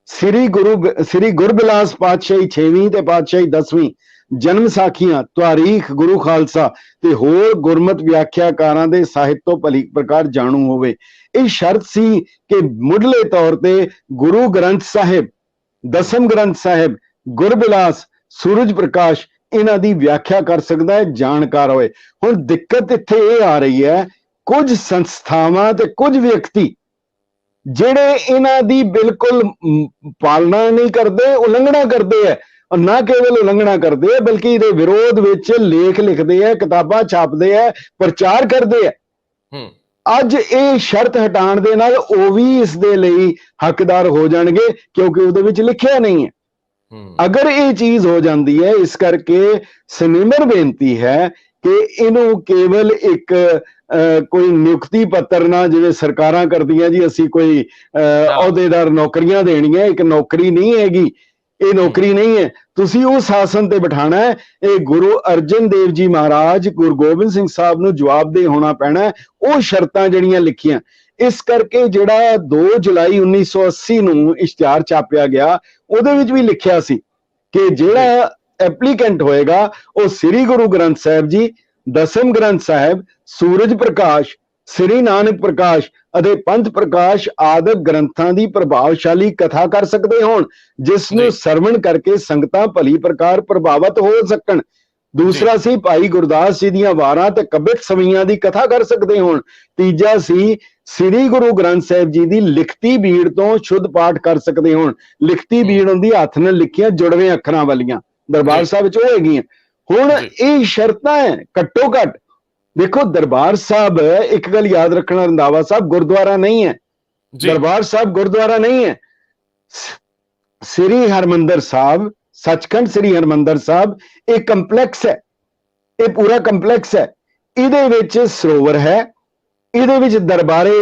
ਸ੍ਰੀ ਗੁਰਬਿਲਾਸ ਪਾਤਸ਼ਾਹੀ 6ਵੀਂ ਤੇ ਪਾਤਸ਼ਾਹੀ 10ਵੀਂ, ਜਨਮ ਸਾਖੀਆਂ, ਤਾਰੀਖ ਗੁਰੂ ਖਾਲਸਾ ਤੇ ਹੋਰ ਗੁਰਮਤ ਵਿਆਖਿਆਕਾਰਾਂ ਦੇ ਸਾਹਿਤ ਤੋਂ ਭਲੀ ਪ੍ਰਕਾਰ ਜਾਣੂ ਹੋਵੇ। ਇਹ ਸ਼ਰਤ ਸੀ ਕਿ ਮੁੱਢਲੇ ਤੌਰ ਤੇ ਗੁਰੂ ਗ੍ਰੰਥ ਸਾਹਿਬ, ਦਸਮ ਗ੍ਰੰਥ ਸਾਹਿਬ, ਗੁਰਬਿਲਾਸ, ਸੂਰਜ ਪ੍ਰਕਾਸ਼ ਇਹਨਾਂ ਦੀ ਵਿਆਖਿਆ ਕਰ ਸਕਦਾ ਹੈ, ਜਾਣਕਾਰ ਹੋਏ। ਹੁਣ ਦਿੱਕਤ ਇੱਥੇ ਇਹ ਆ ਰਹੀ ਹੈ, ਕੁਝ ਸੰਸਥਾਵਾਂ ਤੇ ਕੁਝ ਵਿਅਕਤੀ ਜਿਹੜੇ ਇਹਨਾਂ ਦੀ ਬਿਲਕੁਲ ਪਾਲਣਾ ਨਹੀਂ ਕਰਦੇ, ਉਲੰਘਣਾ ਕਰਦੇ ਹੈ। ਔਰ ਨਾ ਕੇਵਲ ਉਲੰਘਣਾ ਕਰਦੇ ਹੈ ਬਲਕਿ ਇਹਦੇ ਵਿਰੋਧ ਵਿੱਚ ਲੇਖ ਲਿਖਦੇ ਹੈ, ਕਿਤਾਬਾਂ ਛਾਪਦੇ ਹੈ, ਪ੍ਰਚਾਰ ਕਰਦੇ ਹੈ। ਅੱਜ ਇਹ ਸ਼ਰਤ ਹਟਾਉਣ ਦੇ ਨਾਲ ਉਹ ਵੀ ਇਸ ਦੇ ਲਈ ਹੱਕਦਾਰ ਹੋ ਜਾਣਗੇ, ਕਿਉਂਕਿ ਉਹਦੇ ਵਿੱਚ ਲਿਖਿਆ ਨਹੀਂ ਹੈ। ਅਗਰ ਇਹ ਚੀਜ਼ ਹੋ ਜਾਂਦੀ ਹੈ, ਇਸ ਕਰਕੇ ਸਨਿਮਰ ਬੇਨਤੀ ਹੈ ਕਿ ਇਹਨੂੰ ਕੇਵਲ ਇੱਕ ਕੋਈ ਨਿਯੁਕਤੀ ਪੱਤਰ ਨਾ, ਜਿਵੇਂ ਸਰਕਾਰਾਂ ਕਰਦੀਆਂ ਜੀ ਅਸੀਂ ਕੋਈ ਅਹੁਦੇਦਾਰ ਨੌਕਰੀਆਂ ਦੇਣੀਆਂ, ਇੱਕ ਨੌਕਰੀ ਨਹੀਂ ਹੈਗੀ, ਇਹ ਨੌਕਰੀ ਨਹੀਂ ਹੈ। ਤੁਸੀਂ ਉਸ ਆਸਨ ਤੇ ਬਿਠਾਣਾ ਹੈ। ਇਹ ਗੁਰੂ ਅਰਜਨ ਦੇਵ ਜੀ ਮਹਾਰਾਜ, ਗੁਰੂ ਗੋਬਿੰਦ ਸਿੰਘ ਸਾਹਿਬ ਨੂੰ ਜਵਾਬਦੇਹ ਹੋਣਾ ਪੈਣਾ, ਉਹ ਸ਼ਰਤਾਂ ਜਿਹੜੀਆਂ ਲਿਖੀਆਂ। ਇਸ ਕਰਕੇ ਜਿਹੜਾ 2 ਜੁਲਾਈ 1980 ਨੂੰ ਇਸ਼ਤਿਹਾਰ ਛਾਪਿਆ ਗਿਆ, ਉਹਦੇ ਵਿੱਚ ਵੀ ਲਿਖਿਆ ਸੀ ਕਿ ਜਿਹੜਾ ਐਪਲੀਕੈਂਟ ਹੋਏਗਾ ਉਹ ਸ੍ਰੀ ਗੁਰੂ ਗ੍ਰੰਥ ਸਾਹਿਬ ਜੀ, ਦਸਮ ਗ੍ਰੰਥ ਸਾਹਿਬ, ਸੂਰਜ ਪ੍ਰਕਾਸ਼, ਸ੍ਰੀ ਨਾਨਕ ਪ੍ਰਕਾਸ਼ ਅਤੇ ਪੰਥ ਪ੍ਰਕਾਸ਼ ਆਦਿਕ ਗ੍ਰੰਥਾਂ ਦੀ ਪ੍ਰਭਾਵਸ਼ਾਲੀ ਕਥਾ ਕਰ ਸਕਦੇ ਹੋਣ, ਜਿਸ ਨੂੰ ਸਰਵਣ ਕਰਕੇ ਸੰਗਤਾਂ ਭਲੀ ਪ੍ਰਕਾਰ ਪ੍ਰਭਾਵਿਤ ਹੋ ਸਕਣ। ਦੂਸਰਾ ਸੀ ਭਾਈ ਗੁਰਦਾਸ ਜੀ ਦੀਆਂ ਵਾਰਾਂ ਤੇ ਕਬਿਤ ਸਵਈਆਂ ਦੀ ਕਥਾ ਕਰ ਸਕਦੇ ਹੋਣ। ਤੀਜਾ ਸੀ ਸ੍ਰੀ ਗੁਰੂ ਗ੍ਰੰਥ ਸਾਹਿਬ ਜੀ ਦੀ ਲਿਖਤੀ ਬੀੜ ਤੋਂ ਸ਼ੁੱਧ ਪਾਠ ਕਰ ਸਕਦੇ ਹੋਣ। ਲਿਖਤੀ ਬੀੜ ਹੁੰਦੀ ਹੱਥ ਨਾਲ ਲਿਖੀਆਂ ਜੁੜਵੇਂ ਅੱਖਰਾਂ ਵਾਲੀਆਂ, ਦਰਬਾਰ ਸਾਹਿਬ ਵਿੱਚ ਉਹ ਹੈਗੀਆਂ। ਹੁਣ ਇਹ ਸ਼ਰਤਾਂ ਹੈ ਘੱਟੋ ਘੱਟ। ਦੇਖੋ ਦਰਬਾਰ ਸਾਹਿਬ, ਇੱਕ ਗੱਲ ਯਾਦ ਰੱਖਣਾ ਰੰਧਾਵਾ ਸਾਹਿਬ, ਗੁਰਦੁਆਰਾ ਨਹੀਂ ਹੈ। ਦਰਬਾਰ ਸਾਹਿਬ ਗੁਰਦੁਆਰਾ ਨਹੀਂ ਹੈ। ਸ੍ਰੀ ਹਰਮੰਦਰ ਸਾਹਿਬ, ਸੱਚਖੰਡ ਸ੍ਰੀ ਹਰਮੰਦਰ ਸਾਹਿਬ ਇਹ ਕੰਪਲੈਕਸ ਹੈ, ਇਹ ਪੂਰਾ ਕੰਪਲੈਕਸ ਹੈ। ਇਹਦੇ ਵਿੱਚ ਸਰੋਵਰ ਹੈ, ਇਹਦੇ ਵਿੱਚ ਦਰਬਾਰੇ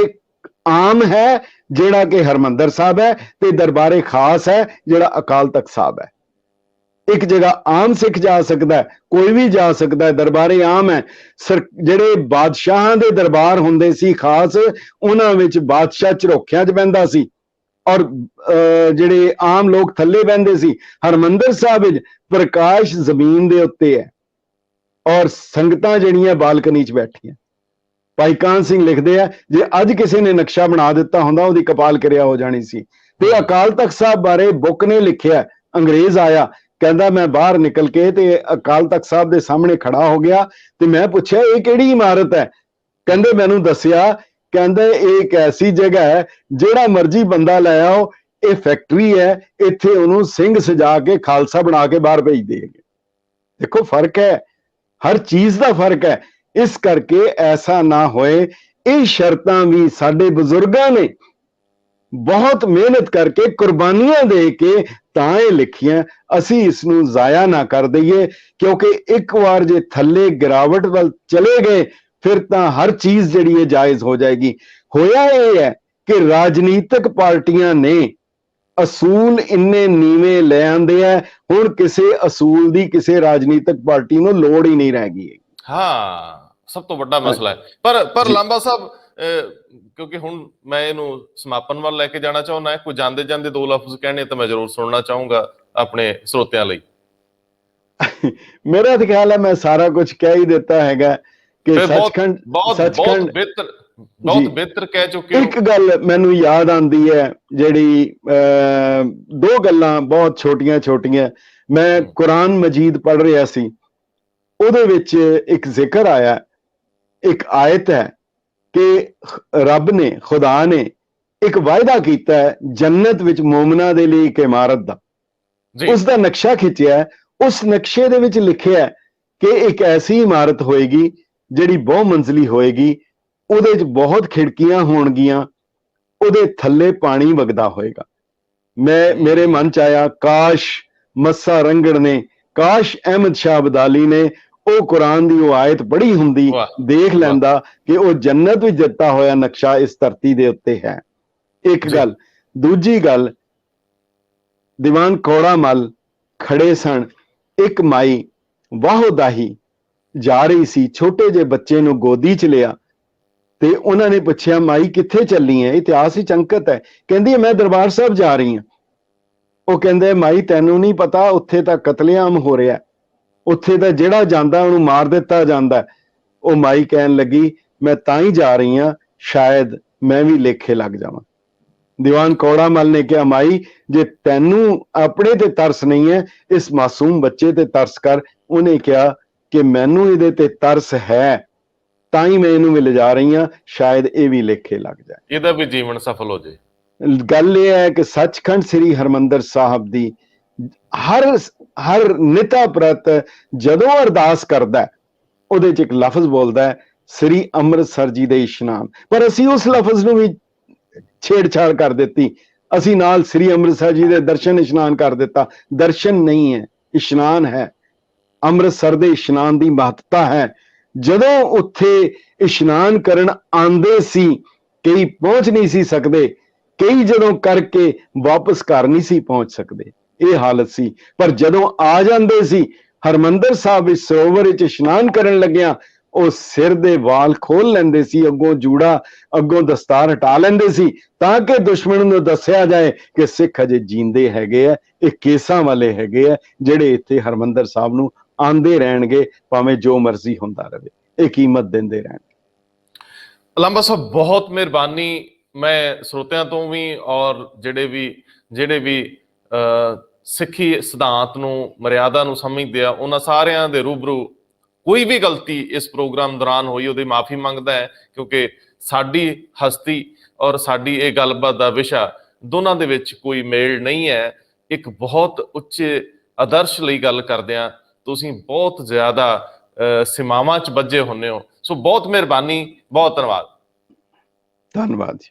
ਆਮ ਹੈ ਜਿਹੜਾ ਕਿ ਹਰਮੰਦਰ ਸਾਹਿਬ ਹੈ, ਤੇ ਦਰਬਾਰੇ ਖਾਸ ਹੈ ਜਿਹੜਾ ਅਕਾਲ ਤਖਤ ਸਾਹਿਬ ਹੈ। ਇੱਕ ਜਗ੍ਹਾ ਆਮ ਸਿੱਖ ਜਾ ਸਕਦਾ, ਕੋਈ ਵੀ ਜਾ ਸਕਦਾ, ਦਰਬਾਰੇ ਆਮ ਹੈ। ਜਿਹੜੇ ਬਾਦਸ਼ਾਹਾਂ ਦੇ ਦਰਬਾਰ ਹੁੰਦੇ ਸੀ ਖਾਸ, ਉਹਨਾਂ ਵਿੱਚ ਬਾਦਸ਼ਾਹ ਝਰੋਖਿਆਂ 'ਚ ਬਹਿੰਦਾ ਸੀ ਔਰ ਜਿਹੜੇ ਆਮ ਲੋਕ ਥੱਲੇ ਬਹਿੰਦੇ ਸੀ। ਹਰਮੰਦਰ ਸਾਹਿਬ ਵਿੱਚ ਪ੍ਰਕਾਸ਼ ਜ਼ਮੀਨ ਦੇ ਉੱਤੇ ਹੈ ਔਰ ਸੰਗਤਾਂ ਜਿਹੜੀਆਂ ਬਾਲਕਨੀ 'ਚ ਬੈਠੀਆਂ। ਭਾਈ ਕਾਹਨ ਸਿੰਘ ਲਿਖਦੇ ਆ, ਜੇ ਅੱਜ ਕਿਸੇ ਨੇ ਨਕਸ਼ਾ ਬਣਾ ਦਿੱਤਾ ਹੁੰਦਾ ਉਹਦੀ ਕਪਾਲ ਕਿਰਿਆ ਹੋ ਜਾਣੀ ਸੀ। ਤੇ ਅਕਾਲ ਤਖਤ ਸਾਹਿਬ ਬਾਰੇ ਬੁੱਕ ਨੇ ਲਿਖਿਆ, ਅੰਗਰੇਜ਼ ਆਇਆ, ਕਹਿੰਦਾ ਮੈਂ ਬਾਹਰ ਨਿਕਲ ਕੇ ਤੇ ਅਕਾਲ ਤਖਤ ਸਾਹਿਬ ਦੇ ਸਾਹਮਣੇ ਖੜਾ ਹੋ ਗਿਆ ਤੇ ਮੈਂ ਪੁੱਛਿਆ ਇਹ ਕਿਹੜੀ ਇਮਾਰਤ ਹੈ? ਕਹਿੰਦੇ ਮੈਨੂੰ ਦੱਸਿਆ, ਕਹਿੰਦੇ ਇਹ ਇੱਕ ਐਸੀ ਜਗ੍ਹਾ ਹੈ ਜਿਹੜਾ ਮਰਜ਼ੀ ਬੰਦਾ ਲੈ ਆਓ, ਇਹ ਫੈਕਟਰੀ ਹੈ, ਇੱਥੇ ਉਹਨੂੰ ਸਿੰਘ ਸਜਾ ਕੇ ਖਾਲਸਾ ਬਣਾ ਕੇ ਬਾਹਰ ਭੇਜ ਦੇਗੇ। ਦੇਖੋ ਫਰਕ ਹੈ, ਹਰ ਚੀਜ਼ ਦਾ ਫਰਕ ਹੈ। ਇਸ ਕਰਕੇ ਐਸਾ ਨਾ ਹੋਏ। ਇਹ ਸ਼ਰਤਾਂ ਵੀ ਸਾਡੇ ਬਜ਼ੁਰਗਾਂ ਨੇ ਬਹੁਤ ਮਿਹਨਤ ਕਰਕੇ, ਕੁਰਬਾਨੀਆਂ ਦੇ ਕੇ ਤਾਂ ਇਹ ਲਿਖੀਆਂ। ਅਸੀਂ ਇਸ ਨੂੰ ਜ਼ਾਇਆ ਨਾ ਕਰ ਦਈਏ, ਕਿਉਂਕਿ ਇੱਕ ਵਾਰ ਜੇ ਥੱਲੇ ਗਿਰਾਵਟ ਵੱਲ ਚਲੇ ਗਏ ਫਿਰ ਤਾਂ ਹਰ ਚੀਜ਼ ਜਿਹੜੀ ਹੈ ਜਾਇਜ਼ ਹੋ ਜਾਏਗੀ। ਹੋਇਆ ਇਹ ਹੈ ਕਿ ਰਾਜਨੀਤਿਕ ਪਾਰਟੀਆਂ ਨੇ ਅਸੂਲ ਇੰਨੇ ਨੀਵੇਂ ਲੈ ਆਂਦੇ ਆ, ਹੁਣ ਕਿਸੇ ਅਸੂਲ ਦੀ ਕਿਸੇ ਰਾਜਨੀਤਿਕ ਪਾਰਟੀ ਨੂੰ ਲੋੜ ਹੀ ਨਹੀਂ ਰਹਿ ਗਈ। ਹਾਂ, ਸਭ ਤੋਂ ਵੱਡਾ ਮਸਲਾ ਹੈ। ਪਰ ਜੀ। ਲਾਂਬਾ ਸਾਹਿਬ, ਕਿਉਂਕਿ ਹੁਣ ਮੈਂ ਇਹਨੂੰ ਸਮਾਪਨ ਵੱਲ ਲੈ ਕੇ ਜਾਣਾ ਚਾਹੁੰਦਾ, ਕੋਈ ਜਾਂਦੇ ਜਾਂਦੇ ਦੋ ਲਫ਼ਜ਼ ਕਹਿਣੇ ਤਾਂ ਮੈਂ ਜ਼ਰੂਰ ਸੁਣਨਾ ਚਾਹੂੰਗਾ ਆਪਣੇ ਸਰੋਤਿਆਂ ਲਈ। ਮੇਰਾ ਤਾਂ ਖਿਆਲ ਹੈ ਮੈਂ ਸਾਰਾ ਕੁਝ ਕਹਿ ਹੀ ਦਿੱਤਾ ਹੈਗਾ ਕਿ ਫਿਰ ਬਹੁਤ ਸੱਚਖੰਡ ਬਹੁਤ ਸੱਚਖੰਡ ਬਹੁਤ ਬਿਹਤਰ ਕਹਿ ਚੁੱਕੇ ਹੋ। ਇੱਕ ਗੱਲ ਮੈਨੂੰ ਯਾਦ ਆਉਂਦੀ ਹੈ, ਜਿਹੜੀ ਦੋ ਗੱਲਾਂ ਬਹੁਤ ਛੋਟੀਆਂ ਛੋਟੀਆਂ। ਮੈਂ ਕੁਰਾਨ ਮਜੀਦ ਪੜ੍ਹ ਰਿਹਾ ਸੀ, ਉਹਦੇ ਵਿੱਚ ਇੱਕ ਜ਼ਿਕਰ ਆਇਆ, ਇੱਕ ਆਇਤ ਹੈ ਕਿ ਰੱਬ ਨੇ, ਖੁਦਾ ਨੇ ਇੱਕ ਵਾਅਦਾ ਕੀਤਾ ਹੈ ਜੰਨਤ ਵਿੱਚ ਮੂਮਨਾਂ ਦੇ ਲਈ ਇੱਕ ਇਮਾਰਤ ਦਾ। ਉਸ ਦਾ ਨਕਸ਼ਾ ਖਿੱਚਿਆ, ਉਸ ਨਕਸ਼ੇ ਦੇ ਵਿੱਚ ਲਿਖਿਆ ਕਿ ਇੱਕ ਐਸੀ ਇਮਾਰਤ ਹੋਏਗੀ ਜਿਹੜੀ ਬਹੁ ਮੰਜ਼ਲੀ ਹੋਏਗੀ, ਉਹਦੇ 'ਚ ਬਹੁਤ ਖਿੜਕੀਆਂ ਹੋਣਗੀਆਂ, ਉਹਦੇ ਥੱਲੇ ਪਾਣੀ ਵਗਦਾ ਹੋਏਗਾ। ਮੇਰੇ ਮਨ 'ਚ ਆਇਆ, ਕਾਸ਼ ਮੱਸਾ ਰੰਗੜ ਨੇ, ਕਾਸ਼ ਅਹਿਮਦ ਸ਼ਾਹ ਅਬਦਾਲੀ ਨੇ ਉਹ ਕੁਰਾਨ ਦੀ ਉਹ ਆਇਤ ਪੜ੍ਹੀ ਹੁੰਦੀ, ਦੇਖ ਲੈਂਦਾ ਕਿ ਉਹ ਜੰਨਤ ਵਿੱਚ ਦਿੱਤਾ ਹੋਇਆ ਨਕਸ਼ਾ ਇਸ ਧਰਤੀ ਦੇ ਉੱਤੇ ਹੈ। ਇੱਕ ਗੱਲ। ਦੂਜੀ ਗੱਲ, ਦੀਵਾਨ ਕੌੜਾ ਮੱਲ ਖੜੇ ਸਨ, ਇੱਕ ਮਾਈ ਵਾਹੋਦਾਹੀ ਜਾ ਰਹੀ ਸੀ, ਛੋਟੇ ਜਿਹੇ ਬੱਚੇ ਨੂੰ ਗੋਦੀ 'ਚ ਲਿਆ ਤੇ ਉਹਨਾਂ ਨੇ ਪੁੱਛਿਆ, ਮਾਈ ਕਿੱਥੇ ਚੱਲੀ ਹੈ? ਇਤਿਹਾਸ ਵਿੱਚ ਅੰਕਿਤ ਹੈ। ਕਹਿੰਦੀ ਮੈਂ ਦਰਬਾਰ ਸਾਹਿਬ ਜਾ ਰਹੀ ਹਾਂ। ਉਹ ਕਹਿੰਦੇ, ਮਾਈ ਤੈਨੂੰ ਨਹੀਂ ਪਤਾ, ਉੱਥੇ ਤਾਂ ਕਤਲੇਆਮ ਹੋ ਰਿਹਾ, ਉੱਥੇ ਤਾਂ ਜਿਹੜਾ ਜਾਂਦਾ ਉਹਨੂੰ ਮਾਰ ਦਿੱਤਾ ਜਾਂਦਾ। ਉਹ ਮਾਈ ਕਹਿਣ ਲੱਗੀ, ਮੈਂ ਤਾਂ ਹੀ ਜਾ ਰਹੀ ਹਾਂ, ਸ਼ਾਇਦ ਮੈਂ ਵੀ ਲੇਖੇ ਲੱਗ ਜਾਵਾਂ। ਦੀਵਾਨ ਕੌੜਾ ਮੱਲ ਨੇ ਕਿਹਾ, ਮਾਈ ਜੇ ਤੈਨੂੰ ਆਪਣੇ ਤੇ ਤਰਸ ਨਹੀਂ ਹੈ, ਇਸ ਮਾਸੂਮ ਬੱਚੇ ਤੇ ਤਰਸ ਕਰ। ਉਹਨੇ ਕਿਹਾ ਕਿ ਮੈਨੂੰ ਇਹਦੇ ਤੇ ਤਰਸ ਹੈ, ਤਾਂ ਹੀ ਮੈਂ ਇਹਨੂੰ ਵੀ ਲਿਜਾ ਰਹੀ ਹਾਂ, ਸ਼ਾਇਦ ਇਹ ਵੀ ਲੇਖੇ ਲੱਗ ਜਾਏ, ਇਹਦਾ ਵੀ ਜੀਵਨ ਸਫਲ ਹੋ ਜਾਏ। ਗੱਲ ਇਹ ਹੈ ਕਿ ਸੱਚਖੰਡ ਸ੍ਰੀ ਹਰਿਮੰਦਰ ਸਾਹਿਬ ਦੀ ਹਰ ਨਿਤਾ ਪ੍ਰਤ ਜਦੋਂ ਅਰਦਾਸ ਕਰਦਾ, ਉਹਦੇ 'ਚ ਇੱਕ ਲਫ਼ਜ਼ ਬੋਲਦਾ ਹੈ, ਸ੍ਰੀ ਅੰਮ੍ਰਿਤਸਰ ਜੀ ਦੇ ਇਸ਼ਨਾਨ। ਪਰ ਅਸੀਂ ਉਸ ਲਫ਼ਜ਼ ਨੂੰ ਵੀ ਛੇੜਛਾੜ ਕਰ ਦਿੱਤੀ, ਅਸੀਂ ਨਾਲ ਸ੍ਰੀ ਅੰਮ੍ਰਿਤਸਰ ਜੀ ਦੇ ਦਰਸ਼ਨ ਇਸ਼ਨਾਨ ਕਰ ਦਿੱਤਾ। ਦਰਸ਼ਨ ਨਹੀਂ ਹੈ, ਇਸ਼ਨਾਨ ਹੈ। ਅੰਮ੍ਰਿਤਸਰ ਦੇ ਇਸ਼ਨਾਨ ਦੀ ਮਹੱਤਤਾ ਹੈ। ਜਦੋਂ ਉੱਥੇ ਇਸ਼ਨਾਨ ਕਰਨ ਆਉਂਦੇ ਸੀ, ਕਈ ਪਹੁੰਚ ਨਹੀਂ ਸੀ ਸਕਦੇ, ਕਈ ਜਦੋਂ ਕਰਕੇ ਵਾਪਸ ਘਰ ਨਹੀਂ ਸੀ ਪਹੁੰਚ ਸਕਦੇ, ਇਹ ਹਾਲਤ ਸੀ। ਪਰ ਜਦੋਂ ਆ ਜਾਂਦੇ ਸੀ, ਹਰਿਮੰਦਰ ਸਾਹਿਬ ਵਿੱਚ ਸਰੋਵਰ ਵਿੱਚ ਇਸ਼ਨਾਨ ਕਰਨ ਲੱਗਿਆ, ਉਹ ਸਿਰ ਦੇ ਵਾਲ ਖੋਲ ਲੈਂਦੇ ਸੀ, ਅੱਗੋਂ ਜੂੜਾ, ਅੱਗੋਂ ਦਸਤਾਰ ਹਟਾ ਲੈਂਦੇ ਸੀ, ਤਾਂ ਕਿ ਦੁਸ਼ਮਣ ਨੂੰ ਦੱਸਿਆ ਜਾਏ ਕਿ ਸਿੱਖ ਅਜੇ ਜੀਂਦੇ ਹੈਗੇ ਆ, ਇਹ ਕੇਸਾਂ ਵਾਲੇ ਹੈਗੇ ਆ, ਜਿਹੜੇ ਇੱਥੇ ਹਰਿਮੰਦਰ ਸਾਹਿਬ ਨੂੰ ਆਂਦੇ ਰਹਿਣਗੇ, ਭਾਵੇਂ ਜੋ ਮਰਜ਼ੀ ਹੁੰਦਾ ਰਹੇ, ਇਹ ਕੀਮਤ ਦਿੰਦੇ ਰਹਿਣਗੇ। ਲਾਂਬਾ ਸਾਹਿਬ ਬਹੁਤ ਮਿਹਰਬਾਨੀ। ਮੈਂ ਸਰੋਤਿਆਂ ਤੋਂ ਵੀ ਔਰ ਜਿਹੜੇ ਵੀ ਸਿੱਖੀ ਸਿਧਾਂਤ ਨੂੰ, ਮਰਿਆਦਾ ਨੂੰ ਸਮਝਦੇ ਆ, ਉਹਨਾਂ ਸਾਰਿਆਂ ਦੇ ਰੂਬਰੂ ਕੋਈ ਵੀ ਗਲਤੀ ਇਸ ਪ੍ਰੋਗਰਾਮ ਦੌਰਾਨ ਹੋਈ ਉਹਦੀ ਮਾਫੀ ਮੰਗਦਾ ਹੈ, ਕਿਉਂਕਿ ਸਾਡੀ ਹਸਤੀ ਔਰ ਸਾਡੀ ਇਹ ਗੱਲਬਾਤ ਦਾ ਵਿਸ਼ਾ ਦੋਨਾਂ ਦੇ ਵਿੱਚ ਕੋਈ ਮੇਲ ਨਹੀਂ ਹੈ। ਇੱਕ ਬਹੁਤ ਉੱਚੇ ਆਦਰਸ਼ ਲਈ ਗੱਲ ਕਰਦੇ ਆ, ਤੁਸੀਂ ਬਹੁਤ ਜ਼ਿਆਦਾ ਸੀਮਾਵਾਂ 'ਚ ਬੱਝੇ ਹੁੰਦੇ ਹੋ। ਸੋ ਬਹੁਤ ਮਿਹਰਬਾਨੀ, ਬਹੁਤ ਧੰਨਵਾਦ। ਧੰਨਵਾਦ ਜੀ।